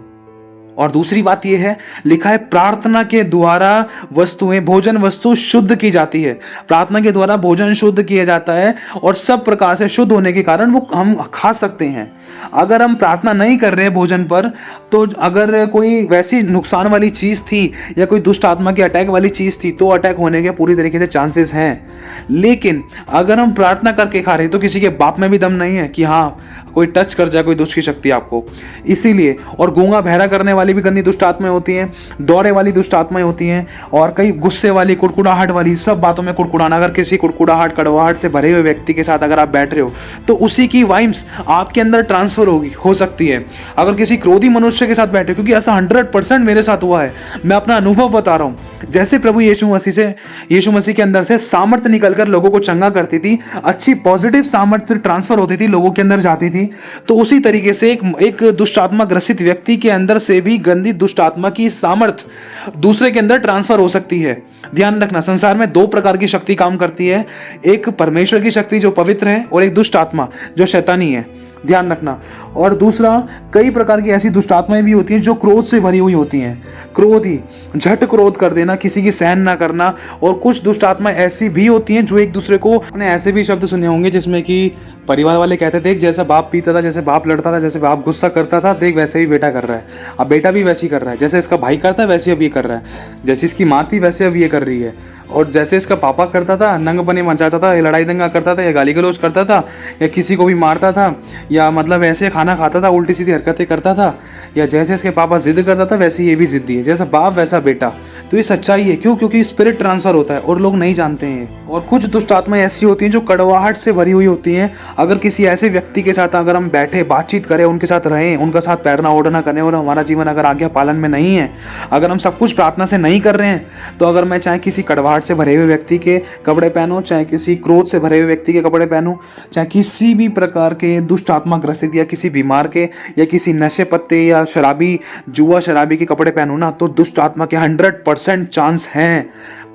और दूसरी बात यह है, लिखा है प्रार्थना के द्वारा वस्तुएं, भोजन वस्तु शुद्ध की जाती है। प्रार्थना के द्वारा भोजन शुद्ध किया जाता है और सब प्रकार से शुद्ध होने के कारण वो हम खा सकते हैं। अगर हम प्रार्थना नहीं कर रहे हैं भोजन पर, तो अगर कोई वैसी नुकसान वाली चीज़ थी या कोई दुष्ट आत्मा की अटैक वाली चीज़ थी, तो अटैक होने के पूरी तरीके से चांसेस हैं। लेकिन अगर हम प्रार्थना करके खा रहे हैं, तो किसी के बाप में भी दम नहीं है कि हाँ कोई टच कर जाए कोई दुष्ट की शक्ति आपको। इसीलिए, और गूंगा बहरा करने वाली भी गंदी दुष्ट आत्माएं होती हैं, दौरे वाली दुष्ट आत्माएं होती हैं, और कई गुस्से वाली, कुड़कुड़ाहट वाली, सब बातों में कुड़कुड़ाना। अगर किसी कुड़कुड़ाहट कड़वाहट से भरे हुए व्यक्ति के साथ अगर आप बैठ रहे हो, तो उसी की वाइब्स आपके अंदर ट्रांसफर हो सकती है। अगर किसी क्रोधी मनुष्य के साथ बैठे, क्योंकि ऐसा 100% मेरे साथ हुआ है, मैं अपना अनुभव बता रहा हूँ। जैसे प्रभु यीशु मसीह के अंदर से सामर्थ्य निकलकर लोगों को चंगा करती थी, अच्छी पॉजिटिव सामर्थ्य ट्रांसफर होती थी, लोगों के अंदर जाती थी, तो उसी तरीके से एक दुष्ट आत्मा ग्रसित व्यक्ति के अंदर से भी गंदी दुष्ट आत्मा की सामर्थ्य दूसरे के अंदर ट्रांसफर हो सकती है। ध्यान रखना, संसार में 2 प्रकार की शक्ति काम करती है, एक परमेश्वर की शक्ति जो पवित्र है, और एक दुष्ट आत्मा जो शैतानी है। ध्यान रखना। और दूसरा, कई प्रकार की ऐसी दुष्ट आत्माएं भी होती हैं जो क्रोध से भरी हुई होती हैं। क्रोध ही, झट क्रोध कर देना, किसी की सहन ना करना। और कुछ दुष्ट आत्माएं ऐसी भी होती हैं जो एक दूसरे को, आपने ऐसे भी शब्द सुने होंगे जिसमें कि परिवार वाले कहते थे, जैसा बाप पीता था, जैसे बाप लड़ता था, जैसे बाप गुस्सा करता था, देख वैसे ही बेटा कर रहा है। अब बेटा भी वैसे ही कर रहा है, जैसे इसका भाई करता है वैसे अब ये कर रहा है, जैसे इसकी माँ थी वैसे अब ये कर रही है। और जैसे इसका पापा करता था, नंगपनी मचाता था, या लड़ाई दंगा करता था, या गाली गलौज करता था, या किसी को भी मारता था, या मतलब ऐसे खाना खाता था, उल्टी सीधी हरकतें करता था, या जैसे इसके पापा जिद करता था वैसे ये भी जिद्दी है, जैसा बाप वैसा बेटा। तो ये सच्चाई है। क्यों? क्योंकि स्पिरिट ट्रांसफर होता है और लोग नहीं जानते हैं। और कुछ दुष्ट आत्माएं ऐसी होती हैं जो कड़वाहट से भरी हुई होती हैं। अगर किसी ऐसे व्यक्ति के साथ अगर हम बैठे बातचीत करें, उनके साथ रहें, उनका साथ पैरना ओढ़ना करें, और हमारा जीवन अगर आज्ञा पालन में नहीं है, अगर हम सब कुछ प्रार्थना से नहीं कर रहे हैं, तो अगर मैं चाहे किसी कड़वाहट से भरे हुए व्यक्ति के कपड़े पहनूं, चाहे किसी क्रोध से भरे हुए व्यक्ति के कपड़े पहनूं, चाहे किसी भी प्रकार के दुष्ट आत्मा ग्रसित या किसी बीमार के या किसी नशे पत्ते या शराबी जुआ शराबी के कपड़े पहनूं ना, तो दुष्ट आत्मा के 100% चांस हैं,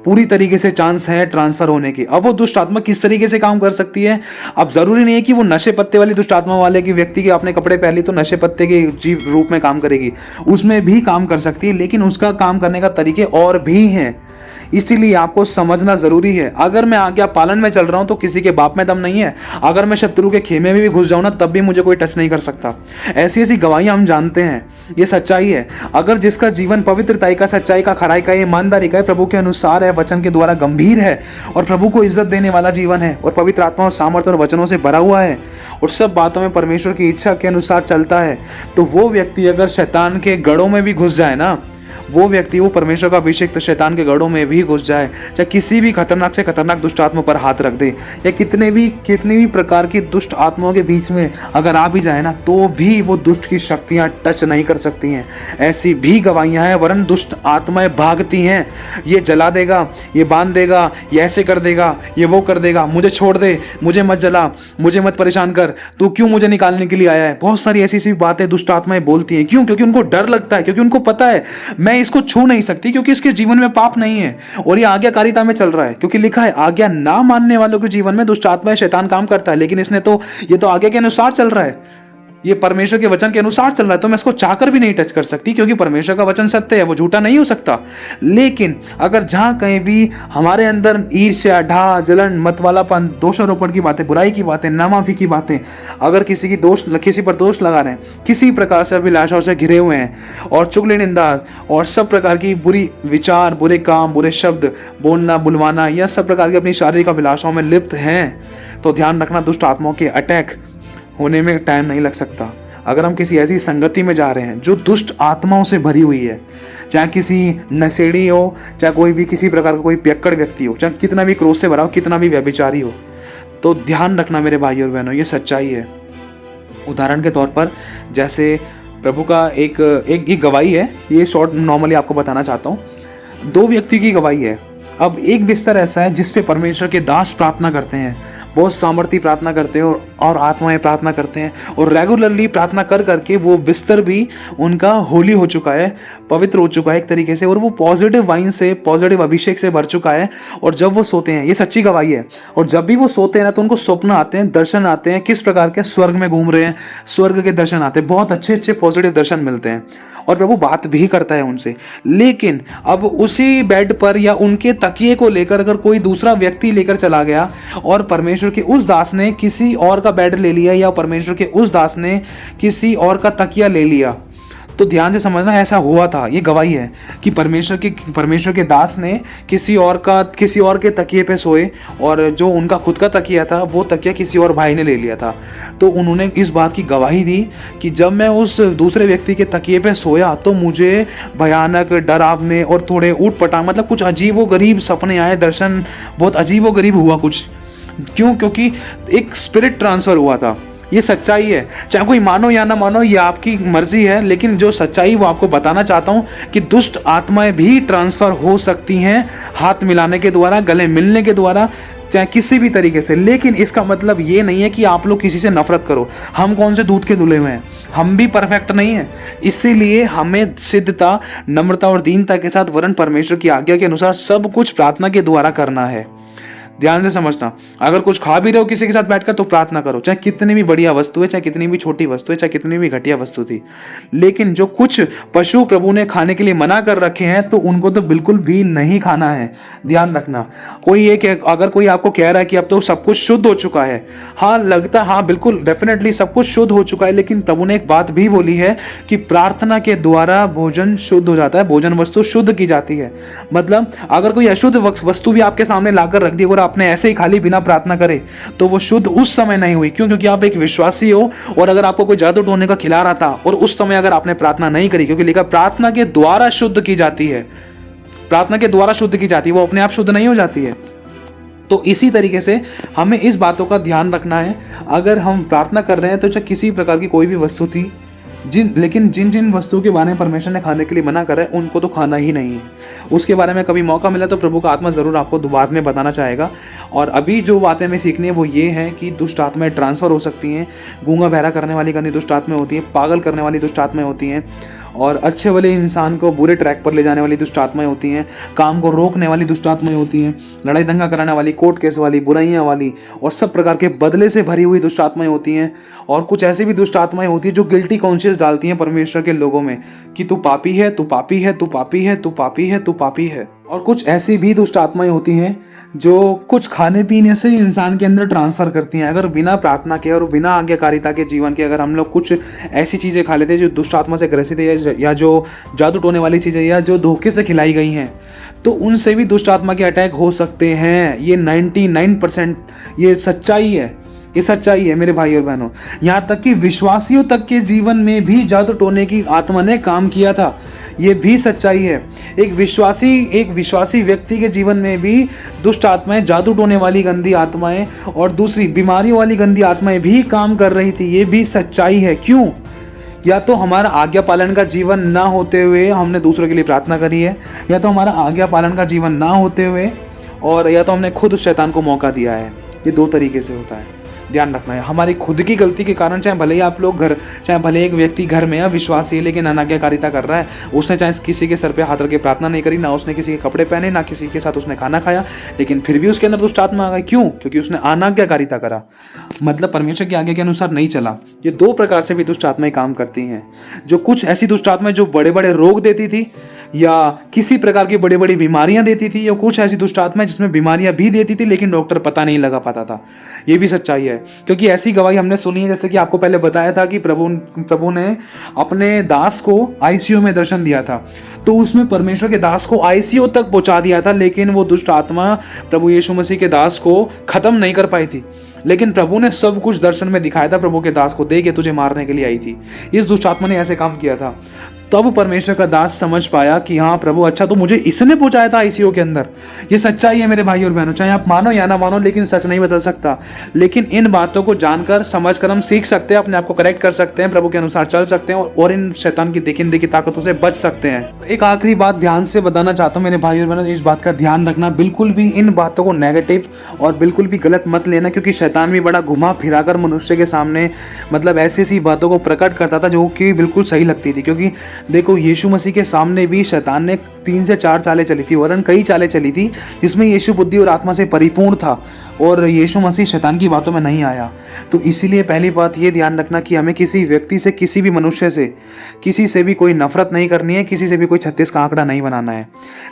पूरी तरीके से चांस है ट्रांसफर होने की। अब वो दुष्ट आत्मा किस तरीके से काम कर सकती है? अब जरूरी नहीं है कि वो नशे पत्ते वाली दुष्ट आत्मा वाले की व्यक्ति के आपने कपड़े पहन ली तो नशे पत्ते के जीव रूप में काम करेगी, उसमें भी काम कर सकती है, लेकिन उसका काम करने का तरीके और भी हैं। इसीलिए आपको समझना जरूरी है। अगर मैं आज्ञा पालन में चल रहा हूं तो किसी के बाप में दम नहीं है। अगर मैं शत्रु के खेमे में भी घुस जाऊं ना, तब भी मुझे कोई टच नहीं कर सकता। ऐसी ऐसी गवाहियां हम जानते हैं, ये सच्चाई है। अगर जिसका जीवन पवित्रताई का, सच्चाई का, खराई का, ईमानदारी का है, प्रभु के अनुसार है, वचन के द्वारा गंभीर है और प्रभु को इज्जत देने वाला जीवन है और पवित्र आत्मा और सामर्थ्य और वचनों से भरा हुआ है और सब बातों में परमेश्वर की इच्छा के अनुसार चलता है, तो वो व्यक्ति अगर शैतान के गढ़ों में भी घुस जाए ना, वो व्यक्ति, वो परमेश्वर का अभिषेक तो शैतान के गढ़ों में भी घुस जाए, चाहे किसी भी खतरनाक से खतरनाक दुष्ट आत्मा पर हाथ रख दे या कितनी भी प्रकार की दुष्ट आत्माओं के बीच में अगर आ भी जाए ना, तो भी वो दुष्ट की शक्तियां टच नहीं कर सकती हैं। ऐसी भी गवाहियां हैं। वरन दुष्ट आत्माएं भागती हैं, ये जला देगा, ये बांध देगा, ये ऐसे कर देगा, ये वो कर देगा, मुझे छोड़ दे, मुझे मत जला, मुझे मत परेशान कर, तू क्यों मुझे निकालने के लिए आया है। बहुत सारी ऐसी ऐसी बातें दुष्ट आत्माएं बोलती हैं। क्यों? क्योंकि उनको डर लगता है, क्योंकि उनको पता है मैं इसको छू नहीं सकती, क्योंकि इसके जीवन में पाप नहीं है और ये आज्ञाकारिता में चल रहा है। क्योंकि लिखा है आज्ञा ना मानने वालों के जीवन में दुष्ट आत्मा शैतान काम करता है, लेकिन इसने तो, ये तो आज्ञा के अनुसार चल रहा है, ये परमेश्वर के वचन के अनुसार चल रहा है, तो मैं इसको चाहकर भी नहीं टच कर सकती, क्योंकि परमेश्वर का वचन सत्य है, वो झूठा नहीं हो सकता। लेकिन अगर जहां कहीं भी हमारे अंदर ईर्ष्या, ढा, जलन, मतवालापन, दोषारोपण की बातें, बुराई की बातें, नामाफी की बातें, अगर किसी पर दोष लगा रहे हैं, किसी प्रकार से अभिलाषाओं से घिरे हुए हैं और चुगली निंदा और सब प्रकार की बुरी विचार, बुरे काम, बुरे शब्द बोलना, बुलवाना या सब प्रकार की अपनी शारीरिक अभिलाषाओं में लिप्त हैं, तो ध्यान रखना दुष्ट आत्माओं के अटैक होने में टाइम नहीं लग सकता। अगर हम किसी ऐसी संगति में जा रहे हैं जो दुष्ट आत्माओं से भरी हुई है, चाहे किसी नशेड़ी हो, चाहे कोई भी किसी प्रकार का कोई पियक्कड़ व्यक्ति हो, चाहे कितना भी क्रोध से भरा हो, कितना भी व्यभिचारी हो, तो ध्यान रखना मेरे भाई और बहनों, ये सच्चाई है। उदाहरण के तौर पर जैसे प्रभु का एक गवाही है, ये शॉर्ट नॉर्मली आपको बताना चाहता हूँ। 2 व्यक्ति की गवाही है। अब एक बिस्तर ऐसा है जिस पे परमेश्वर के दास प्रार्थना करते हैं, बहुत सामर्थ्य प्रार्थना करते हैं और आत्माएं प्रार्थना करते हैं, और रेगुलरली प्रार्थना कर करके वो बिस्तर भी उनका होली हो चुका है, पवित्र हो चुका है एक तरीके से, और वो पॉजिटिव वाइन से, पॉजिटिव अभिषेक से भर चुका है। और जब वो सोते हैं, ये सच्ची गवाही है, और जब भी वो सोते हैं ना तो उनको स्वप्न आते हैं, दर्शन आते हैं, किस प्रकार के स्वर्ग में घूम रहे हैं, स्वर्ग के दर्शन आते हैं, बहुत अच्छे अच्छे पॉजिटिव दर्शन मिलते हैं, और प्रभु बात भी करता है उनसे। लेकिन अब उसी बेड पर या उनके तकिए को लेकर अगर कोई दूसरा व्यक्ति लेकर चला गया और परमेश्वर के उस दास ने किसी और का बेड ले लिया, या परमेश्वर के उस दास ने किसी और का तकिया ले लिया, तो ध्यान से समझना ऐसा हुआ था। ये गवाही है कि परमेश्वर के दास ने किसी और के तकिए पे सोए, और जो उनका खुद का तकिया था वो तकिया किसी और भाई ने ले लिया था। तो उन्होंने इस बात की गवाही दी कि जब मैं उस दूसरे व्यक्ति के तकिए पे सोया तो मुझे भयानक, डरावने और थोड़े ऊट-पटांग, मतलब कुछ अजीबो-गरीब सपने आए, दर्शन बहुत अजीबो-गरीब हुआ कुछ। क्यों? क्योंकि एक स्पिरिट ट्रांसफर हुआ था। ये सच्चाई है, चाहे कोई मानो या ना मानो, ये आपकी मर्जी है, लेकिन जो सच्चाई वो आपको बताना चाहता हूँ कि दुष्ट आत्माएं भी ट्रांसफर हो सकती हैं हाथ मिलाने के द्वारा, गले मिलने के द्वारा, चाहे किसी भी तरीके से। लेकिन इसका मतलब ये नहीं है कि आप लोग किसी से नफरत करो। हम कौन से दूध के धुले हुए हैं? हम भी परफेक्ट नहीं है। इसीलिए हमें सिद्धता, नम्रता और दीनता के साथ वरन परमेश्वर की आज्ञा के अनुसार सब कुछ प्रार्थना के द्वारा करना है। ध्यान से समझना, अगर कुछ खा भी रहे हो किसी के साथ बैठकर तो प्रार्थना करो, चाहे कितनी भी बढ़िया वस्तु है, चाहे कितनी भी छोटी वस्तु है, चाहे कितनी भी घटिया वस्तु थी। लेकिन जो कुछ पशु प्रभु ने खाने के लिए मना कर रखे हैं तो उनको तो बिल्कुल भी नहीं खाना है। ध्यान रखना। अगर कोई आपको कह रहा है कि अब तो सब कुछ शुद्ध हो चुका है, हाँ लगता, हाँ बिल्कुल डेफिनेटली सब कुछ शुद्ध हो चुका है, लेकिन प्रभु ने एक बात भी बोली है कि प्रार्थना के द्वारा भोजन शुद्ध हो जाता है, भोजन वस्तु शुद्ध की जाती है। मतलब अगर कोई अशुद्ध वस्तु भी आपके सामने लाकर रख दी और आपने ऐसे ही खाली बिना प्रार्थना करे तो वो शुद्ध उस समय नहीं हुई। क्यों? क्योंकि आप एक विश्वासी हो, और अगर आपको कोई जादू टोने का खिला रहा था और उस समय अगर आपने प्रार्थना नहीं करी, क्योंकि लिखा प्रार्थना के द्वारा शुद्ध की जाती है, प्रार्थना के द्वारा शुद्ध की जाती है, वो अपने आप शुद्ध नहीं हो जाती है। तो इसी तरीके से हमें इस बातों का ध्यान रखना है। अगर हम प्रार्थना कर रहे हैं तो चाहे किसी प्रकार की कोई भी वस्तु थी, लेकिन जिन वस्तुओं के बारे में परमेश्वर ने खाने के लिए मना करा है उनको तो खाना ही नहीं है। उसके बारे में कभी मौका मिला तो प्रभु का आत्मा ज़रूर आपको बाद में बताना चाहेगा। और अभी जो बातें हमें सीखनी है वो ये है कि दुष्ट आत्माएं ट्रांसफ़र हो सकती हैं, गूंगा बहरा करने वाली गंदी दुष्ट आत्माएं होती हैं, पागल करने वाली दुष्ट आत्माएं होती हैं, और अच्छे वाले इंसान को बुरे ट्रैक पर ले जाने वाली दुष्ट आत्माएं होती हैं, काम को रोकने वाली दुष्ट आत्माएं होती हैं, लड़ाई दंगा कराने वाली, कोर्ट केस वाली, बुराइयां वाली और सब प्रकार के बदले से भरी हुई दुष्ट आत्माएं होती हैं। और कुछ ऐसी भी दुष्ट आत्माएं होती हैं जो गिल्टी कॉन्शियस डालती हैं परमेश्वर के लोगों में कि तू पापी है, तू पापी है, तू पापी है, तू पापी है, तू पापी है। और कुछ ऐसी भी दुष्ट आत्माएं होती हैं जो कुछ खाने पीने से इंसान के अंदर ट्रांसफ़र करती हैं। अगर बिना प्रार्थना के और बिना आज्ञाकारिता के जीवन के अगर हम लोग कुछ ऐसी चीज़ें खा लेते हैं जो दुष्ट आत्मा से ग्रसित है, या जो जादू टोने वाली चीज़ें, या जो धोखे से खिलाई गई हैं, तो उनसे भी दुष्ट आत्मा के अटैक हो सकते हैं। ये 99% ये सच्चाई है, ये सच्चाई है मेरे भाई और बहनों। यहाँ तक कि विश्वासियों तक के जीवन में भी जादू टोने की आत्मा ने काम किया था, ये भी सच्चाई है। एक विश्वासी व्यक्ति के जीवन में भी दुष्ट आत्माएं, जादू टोने वाली गंदी आत्माएं और दूसरी बीमारियों वाली गंदी आत्माएं भी काम कर रही थी, ये भी सच्चाई है। क्यों? या तो हमारा आज्ञा पालन का जीवन ना होते हुए हमने दूसरों के लिए प्रार्थना करी है, या तो हमारा आज्ञा पालन का जीवन ना होते हुए, और या तो हमने खुद शैतान को मौका दिया है। ये दो तरीके से होता है, ध्यान रखना है। हमारी खुद की गलती के कारण, चाहे भले ही आप लोग चाहे भले एक व्यक्ति घर में अविश्वासी है लेकिन अनाज्ञाकारिता कर रहा है, उसने चाहे किसी के सर पे हाथ रख के प्रार्थना नहीं करी, ना उसने किसी के कपड़े पहने, ना किसी के साथ उसने खाना खाया, लेकिन फिर भी उसके अंदर दुष्ट आत्मा आ गई। क्यों? क्योंकि उसने अनाज्ञाकारिता करा, मतलब परमेश्वर की आज्ञा के अनुसार नहीं चला। ये दो प्रकार से भी दुष्ट आत्माएं काम करती हैं। जो कुछ ऐसी दुष्ट आत्माएं जो बड़े बड़े रोग देती थी या किसी प्रकार की बड़ी बड़ी बीमारियां देती थी, या कुछ ऐसी दुष्ट आत्माएं जिसमें बीमारियां भी देती थी लेकिन डॉक्टर पता नहीं लगा पाता था। ये भी सच्चाई है, क्योंकि ऐसी गवाही हमने सुनी है। जैसे कि आपको पहले बताया था कि प्रभु ने अपने दास को आईसीयू में दर्शन दिया था, तो उसमें परमेश्वर के दास को आईसीयू तक पहुंचा दिया था, लेकिन वो दुष्ट आत्मा प्रभु यीशु मसीह के दास को खत्म नहीं कर पाई थी। लेकिन प्रभु ने सब कुछ दर्शन में दिखाया था प्रभु के दास को, दे के तुझे मारने के लिए आई थी। इस दुष्ट आत्मा ने ऐसे काम किया था। तब परमेश्वर का दास समझ पाया कि हाँ प्रभु, अच्छा तो मुझे इसने पहुंचाया था आईसीयू के अंदर। ये सच्चाई है मेरे भाई और बहनों, चाहे आप मानो या ना मानो, लेकिन सच नहीं बदल सकता। लेकिन इन बातों को जानकर समझकर हम सीख सकते हैं, अपने आप को करेक्ट कर सकते हैं, प्रभु के अनुसार चल सकते हैं और इन शैतान की देखी ताकतों से बच सकते हैं। एक आखिरी बात ध्यान से बताना चाहता हूँ मेरे भाई और बहनों, इस बात का ध्यान रखना, बिल्कुल भी इन बातों को नेगेटिव और बिल्कुल भी गलत मत लेना, क्योंकि शैतान भी बड़ा घुमा फिराकर मनुष्य के सामने मतलब ऐसी ऐसी बातों को प्रकट करता था जो कि बिल्कुल सही लगती थी। क्योंकि देखो यीशु मसीह के सामने भी शैतान ने 3 से 4 चालें चली थी, वरन कई चालें चली थी, जिसमें यीशु बुद्धि और आत्मा से परिपूर्ण था और यीशु मसीह शैतान की बातों में नहीं आया। तो इसीलिए पहली बात ये ध्यान रखना कि हमें किसी व्यक्ति से, किसी भी मनुष्य से, किसी से भी कोई नफरत नहीं करनी है, किसी से भी कोई 36 का आंकड़ा नहीं बनाना है,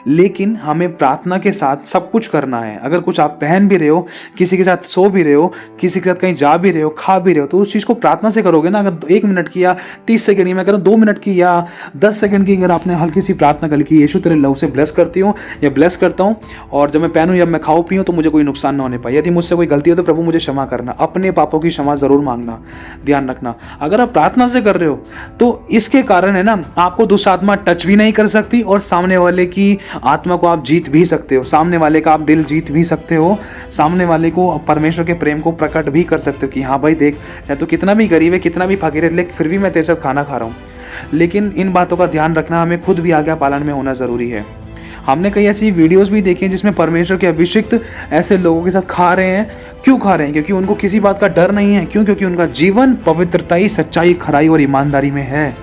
लेकिन हमें प्रार्थना के साथ सब कुछ करना है। अगर कुछ आप पहन भी रहे हो, किसी के साथ सो भी रहे हो, किसी के साथ कहीं जा भी रहे हो, खा भी रहे हो, तो उस चीज़ को प्रार्थना से करोगे ना। अगर 1 मिनट की या 30 सेकंड की, मैं करूँ 2 मिनट की या 10 सेकंड की, अगर आपने हल्की सी प्रार्थना कर ली कि यीशु तेरे लहू से ब्लेस करती हूँ या ब्लेस करता हूँ, और जब मैं पहनूँ, जब मैं खाऊँ पीऊँ तो मुझे कोई नुकसान ना होने पाए, यदि मुझसे कोई गलती हो तो प्रभु मुझे क्षमा करना, अपने पापों की क्षमा जरूर मांगना। ध्यान रखना, अगर आप प्रार्थना से कर रहे हो तो इसके कारण है ना, आपको दुष्ट आत्मा टच भी नहीं कर सकती और सामने वाले की आत्मा को आप जीत भी सकते हो, सामने वाले का आप दिल जीत भी सकते हो, सामने वाले को परमेश्वर के प्रेम को प्रकट भी कर सकते हो कि हाँ भाई देख, मैं तो कितना भी गरीब है, कितना भी फकीर है, लेकिन फिर भी मैं तेरे साथ खाना खा रहा हूँ। लेकिन इन बातों का ध्यान रखना, हमें खुद भी आज्ञा पालन में होना जरूरी है। हमने कई ऐसी वीडियोस भी देखी हैं जिसमें परमेश्वर के अभिषिक्त ऐसे लोगों के साथ खा रहे हैं। क्यों खा रहे हैं? क्योंकि उनको किसी बात का डर नहीं है। क्यों? क्योंकि उनका जीवन पवित्रताई, सच्चाई, खराई और ईमानदारी में है।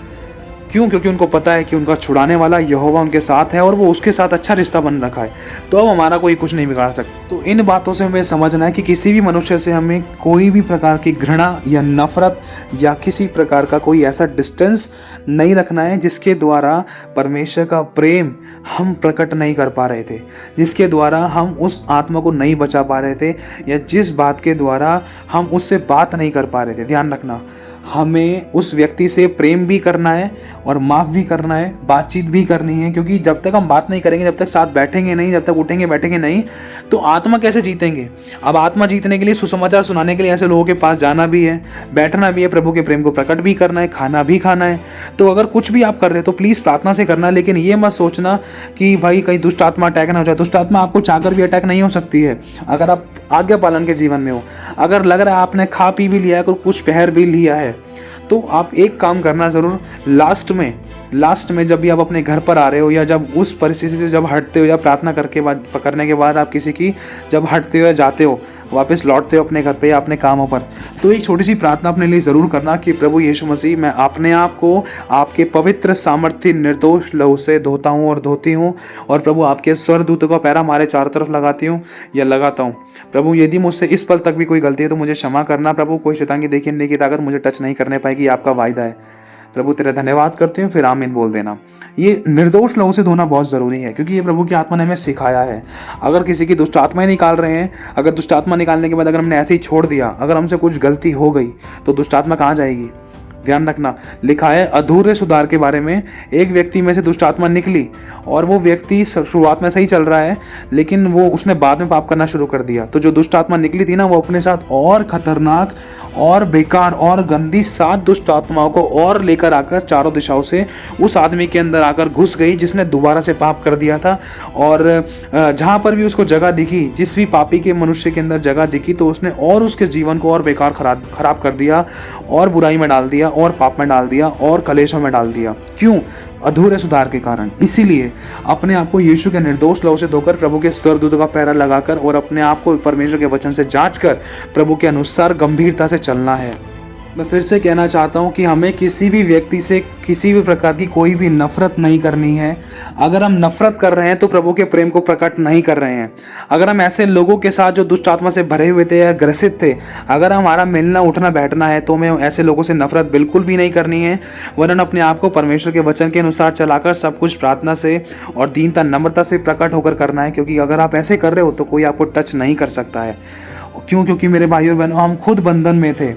क्यों? क्योंकि उनको पता है कि उनका छुड़ाने वाला यहोवा उनके साथ है और वो उसके साथ अच्छा रिश्ता बन रखा है, तो अब हमारा कोई कुछ नहीं बिगाड़ सकता। तो इन बातों से हमें समझना है कि किसी भी मनुष्य से हमें कोई भी प्रकार की घृणा या नफरत या किसी प्रकार का कोई ऐसा डिस्टेंस नहीं रखना है जिसके द्वारा परमेश्वर का प्रेम हम प्रकट नहीं कर पा रहे थे, जिसके द्वारा हम उस आत्मा को नहीं बचा पा रहे थे, या जिस बात के द्वारा हम उससे बात नहीं कर पा रहे थे। ध्यान रखना, हमें उस व्यक्ति से प्रेम भी करना है और माफ़ भी करना है, बातचीत भी करनी है। क्योंकि जब तक हम बात नहीं करेंगे, जब तक साथ बैठेंगे नहीं, जब तक उठेंगे बैठेंगे नहीं, तो आत्मा कैसे जीतेंगे? अब आत्मा जीतने के लिए, सुसमाचार सुनाने के लिए ऐसे लोगों के पास जाना भी है, बैठना भी है, प्रभु के प्रेम को प्रकट भी करना है, खाना भी खाना है। तो अगर कुछ भी आप कर रहे हो तो प्लीज़ प्रार्थना से करना, लेकिन ये मत सोचना कि भाई कहीं दुष्ट आत्मा अटैक ना हो जाए। दुष्ट आत्मा आपको चाहकर भी अटैक नहीं हो सकती है अगर आप आज्ञा पालन के जीवन में हो। अगर लग रहा है आपने खा पी भी लिया है, कुछ पहर भी लिया है, तो आप एक काम करना ज़रूर, लास्ट में जब भी आप अपने घर पर आ रहे हो, या जब उस परिस्थिति से जब हटते हो, या प्रार्थना करने के बाद आप किसी की जब हटते हो या जाते हो, वापस लौटते हो अपने घर पे या अपने कामों पर, तो एक छोटी सी प्रार्थना अपने लिए ज़रूर करना कि प्रभु यीशु मसीह, मैं अपने आप को आपके पवित्र सामर्थ्य निर्दोष लहू से धोता हूँ और धोती हूँ, और प्रभु आपके स्वर्गदूतों का पैरा हमारे चारों तरफ लगाती हूँ या लगाता हूँ। प्रभु यदि मुझसे इस पल तक भी कोई गलती है तो मुझे क्षमा करना प्रभु, कोई शैतान की देखने की ताकत मुझे टच नहीं करने पाएगी, आपका वायदा है। प्रभु तेरा धन्यवाद करते हैं, फिर आमीन बोल देना। ये निर्दोष लोगों से धोना बहुत ज़रूरी है, क्योंकि ये प्रभु की आत्मा ने हमें सिखाया है। अगर किसी की दुष्ट आत्माएं निकाल रहे हैं, अगर दुष्ट आत्मा निकालने के बाद अगर हमने ऐसे ही छोड़ दिया, अगर हमसे कुछ गलती हो गई, तो दुष्ट आत्मा कहाँ जाएगी? ध्यान रखना, लिखा है अधूरे सुधार के बारे में, एक व्यक्ति में से दुष्ट आत्मा निकली और वो व्यक्ति शुरुआत में सही चल रहा है, लेकिन वो उसने बाद में पाप करना शुरू कर दिया। तो जो दुष्ट आत्मा निकली थी ना, वो अपने साथ और खतरनाक और बेकार और गंदी 7 दुष्ट आत्माओं को और लेकर आकर चारों दिशाओं से उस आदमी के अंदर आकर घुस गई, जिसने दोबारा से पाप कर दिया था। और जहाँ पर भी उसको जगह दिखी, जिस भी पापी के मनुष्य के अंदर जगह दिखी, तो उसने और उसके जीवन को और बेकार खराब कर दिया, और बुराई में डाल दिया, और पाप में डाल दिया, और कलेशों में डाल दिया। क्यों? अधूरे सुधार के कारण। इसीलिए अपने आप को यीशु के निर्दोष लहू से धोकर, प्रभु के स्वर्गदूतों का पहरा लगाकर, और अपने आप को परमेश्वर के वचन से जांचकर प्रभु के अनुसार गंभीरता से चलना है। मैं फिर से कहना चाहता हूँ कि हमें किसी भी व्यक्ति से किसी भी प्रकार की कोई भी नफरत नहीं करनी है। अगर हम नफरत कर रहे हैं तो प्रभु के प्रेम को प्रकट नहीं कर रहे हैं। अगर हम ऐसे लोगों के साथ जो दुष्ट आत्मा से भरे हुए थे या ग्रसित थे, अगर हमारा मिलना उठना बैठना है, तो हमें ऐसे लोगों से नफरत बिल्कुल भी नहीं करनी है, वरन अपने आप को परमेश्वर के वचन के अनुसार चलाकर सब कुछ प्रार्थना से और दीनता नम्रता से प्रकट होकर करना है। क्योंकि अगर आप ऐसे कर रहे हो तो कोई आपको टच नहीं कर सकता है। क्यों? क्योंकि मेरे भाइयों बहनों, हम खुद बंधन में थे।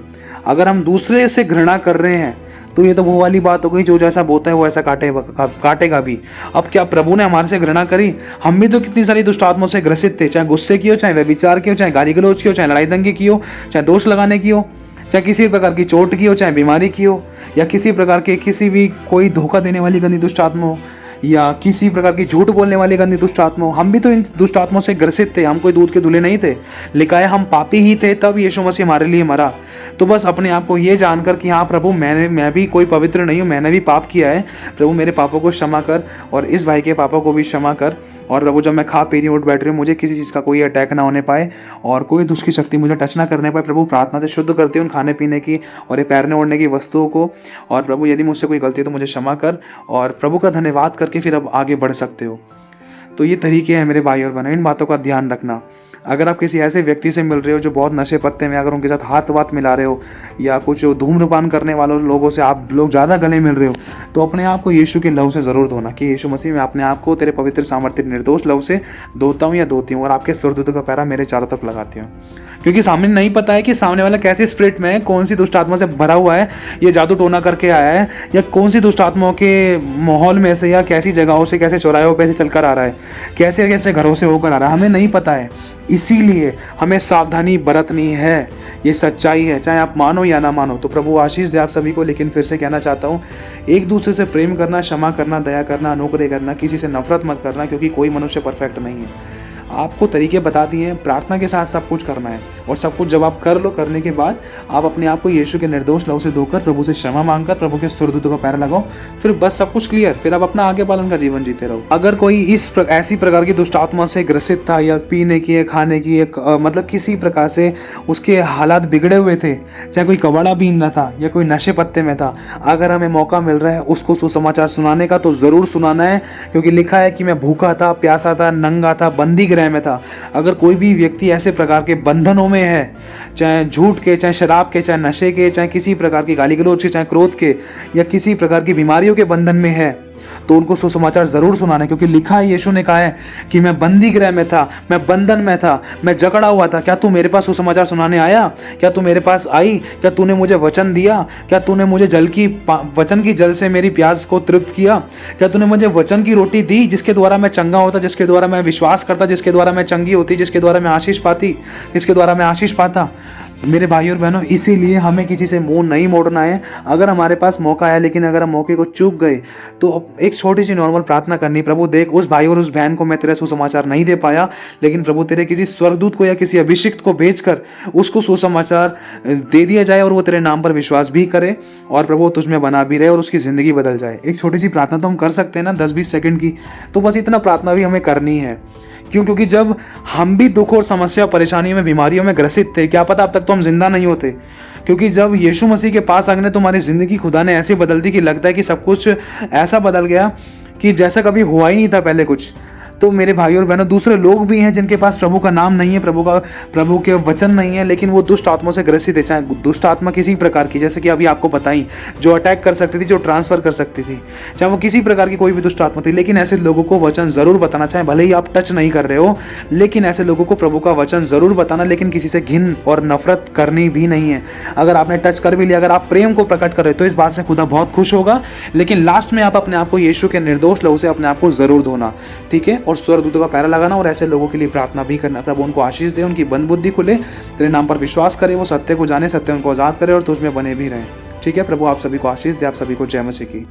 अगर हम दूसरे से घृणा कर रहे हैं तो ये तो वो वाली बात हो गई, जो जैसा बोता है वो ऐसा काटेगा भी। अब क्या प्रभु ने हमारे से घृणा करी? हम भी तो कितनी सारी दुष्ट आत्माओं से ग्रसित थे, चाहे गुस्से की हो, चाहे व्यभिचार की हो, चाहे गाली गलौज की हो, चाहे लड़ाई दंगे की हो, चाहे दोष लगाने की हो, चाहे किसी प्रकार की चोट की हो, चाहे बीमारी की हो, या किसी प्रकार के किसी भी कोई धोखा देने वाली गंदी दुष्ट आत्मा हो, या किसी प्रकार की झूठ बोलने वाली गंदी दुष्ट आत्मा हो, हम भी तो इन दुष्ट आत्माओं से ग्रसित थे, हम कोई दूध के धुले नहीं थे। लिखा है हम पापी ही थे तब यीशु मसीह हमारे लिए मरा। तो बस अपने आप को ये जानकर कि हाँ प्रभु मैं भी कोई पवित्र नहीं हूँ, मैंने भी पाप किया है, प्रभु मेरे पापों को क्षमा कर और इस भाई के पापों को भी क्षमा कर। और प्रभु जब मैं खा पी रही हूँ, उठ बैठ रही हूँ, मुझे किसी चीज़ का कोई अटैक ना होने पाए और कोई दुष्ट की शक्ति मुझे टच ना करने पाए। प्रभु प्रार्थना से शुद्ध करती हूँ खाने पीने की और ये पैरने ओढ़ने की वस्तुओं को। और प्रभु यदि मुझसे कोई गलती है तो मुझे क्षमा कर और प्रभु का धन्यवाद करके फिर अब आगे बढ़ सकते हो। तो ये तरीके हैं मेरे भाई और बहनों, इन बातों का ध्यान रखना। अगर आप किसी ऐसे व्यक्ति से मिल रहे हो जो बहुत नशे पत्ते में, अगर उनके साथ हाथ वाथ मिला रहे हो या कुछ धूम्रपान करने वालों लोगों से आप लोग ज़्यादा गले मिल रहे हो, तो अपने आप को यीशु के लहू से ज़रूर धोना कि यीशु मसीह मैं अपने आप को तेरे पवित्र सामर्थ्य निर्दोष लहू से धोता हूँ या धोती हूँ और आपके सुरदूतों का पैरा मेरे चारों तरफ लगाती हूँ। क्योंकि सामने नहीं पता है कि सामने वाला कैसे स्पिरिट में है, कौन सी दुष्ट आत्मा से भरा हुआ है, ये जादू टोना करके आया है या कौन सी दुष्ट आत्माओं के माहौल में से या कैसी जगहों से, कैसे चौराहों पे से चलकर आ रहा है, कैसे कैसे घरों से होकर आ रहा है, हमें नहीं पता है। इसीलिए हमें सावधानी बरतनी है, ये सच्चाई है, चाहे आप मानो या ना मानो। तो प्रभु आशीष दे आप सभी को। लेकिन फिर से कहना चाहता हूँ, एक दूसरे से प्रेम करना, क्षमा करना, दया करना, अनुग्रह करना, किसी से नफरत मत करना, क्योंकि कोई मनुष्य परफेक्ट नहीं है। आपको तरीके बता दिए हैं, प्रार्थना के साथ सब कुछ करना है और सब कुछ जब आप कर लो, करने के बाद आप अपने आप को यीशु के निर्दोष लहू से धोकर प्रभु से क्षमा मांगकर प्रभु के सुरदूतों का पैर लगाओ, फिर बस सब कुछ क्लियर, फिर आप अपना आगे पालन का जीवन जीते रहो। अगर कोई ऐसी प्रकार की दुष्ट आत्मा से ग्रसित था या पीने की, खाने की, मतलब किसी प्रकार से उसके हालात बिगड़े हुए थे, चाहे कोई कबाड़ा बीन रहा था या कोई नशे पत्ते में था, अगर हमें मौका मिल रहा है उसको सुसमाचार सुनाने का तो ज़रूर सुनाना है। क्योंकि लिखा है कि मैं भूखा था, प्यासा था, नंगा था, बंदी गृह में था। अगर कोई भी व्यक्ति ऐसे प्रकार के बंधनों में है, चाहे झूठ के, चाहे शराब के, चाहे नशे के, चाहे किसी प्रकार की गाली गलौज के, चाहे क्रोध के या किसी प्रकार की बीमारियों के बंधन में है, तो उनको सुसमाचार जरूर सुनाना है। क्योंकि लिखा है, यीशु ने कहा है कि मैं बंदी गृह में था, मैं बंधन में था, मैं जकड़ा हुआ था। क्या तू मेरे पास सुसमाचार सुनाने आया? क्या तू मेरे पास आई? क्या तूने मुझे वचन दिया? क्या तूने मुझे वचन की जल से मेरी प्यास को तृप्त किया? क्या तूने मुझे वचन की रोटी दी जिसके द्वारा मैं चंगा होता, जिसके द्वारा मैं विश्वास करता, जिसके द्वारा मैं चंगी होती, जिसके द्वारा मैं आशीष पाती, जिसके द्वारा मैं आशीष पाता? मेरे भाई और बहनों, इसीलिए हमें किसी से मुंह नहीं मोड़ना है। अगर हमारे पास मौका है, लेकिन अगर हम मौके को चूक गए, तो एक छोटी सी नॉर्मल प्रार्थना करनी, प्रभु देख उस भाई और उस बहन को मैं तेरा सुसमाचार नहीं दे पाया, लेकिन प्रभु तेरे किसी स्वर्गदूत को या किसी अभिषिक्त को भेजकर उसको सुसमाचार दे दिया जाए और वो तेरे नाम पर विश्वास भी करे और प्रभु तुझमें बना भी रहे और उसकी ज़िंदगी बदल जाए। एक छोटी सी प्रार्थना तो हम कर सकते हैं ना, 10-20 सेकंड की, तो बस इतना प्रार्थना भी हमें करनी है। क्यों? क्योंकि जब हम भी दुख और समस्या, परेशानियों में, बीमारियों में ग्रसित थे, क्या पता अब तक तो हम जिंदा नहीं होते। क्योंकि जब यीशु मसीह के पास आने तुम्हारी ज़िंदगी खुदा ने ऐसे बदल दी कि लगता है कि सब कुछ ऐसा बदल गया कि जैसा कभी हुआ ही नहीं था पहले कुछ। तो मेरे भाई और बहनों, दूसरे लोग भी हैं जिनके पास प्रभु का नाम नहीं है, प्रभु के वचन नहीं है, लेकिन वो दुष्ट आत्माओं से ग्रसित है। चाहे दुष्ट आत्मा किसी प्रकार की, जैसे कि अभी आपको बताई, जो अटैक कर सकती थी, जो ट्रांसफर कर सकती थी, चाहे वो किसी प्रकार की कोई भी दुष्ट आत्मा थी। लेकिन ऐसे लोगों को वचन जरूर बताना, चाहे भले ही आप टच नहीं कर रहे हो, लेकिन ऐसे लोगों को प्रभु का वचन जरूर बताना। लेकिन किसी से घिन और नफरत करनी भी नहीं है। अगर आपने टच कर भी लिया, अगर आप प्रेम को प्रकट कर रहे हो, तो इस बात से खुदा बहुत खुश होगा। लेकिन लास्ट में आप अपने आप को यीशु के निर्दोष लहू से अपने आप को जरूर धोना, ठीक है? और स्वर्गदूतों का पैरा लगाना और ऐसे लोगों के लिए प्रार्थना भी करना। प्रभु उनको आशीष दे, उनकी बंद बुद्धि खुले, तेरे नाम पर विश्वास करे, वो सत्य को जाने, सत्य उनको आजाद करे और तुझमें बने भी रहें। ठीक है? प्रभु आप सभी को आशीष दे, आप सभी को जय मसीह की।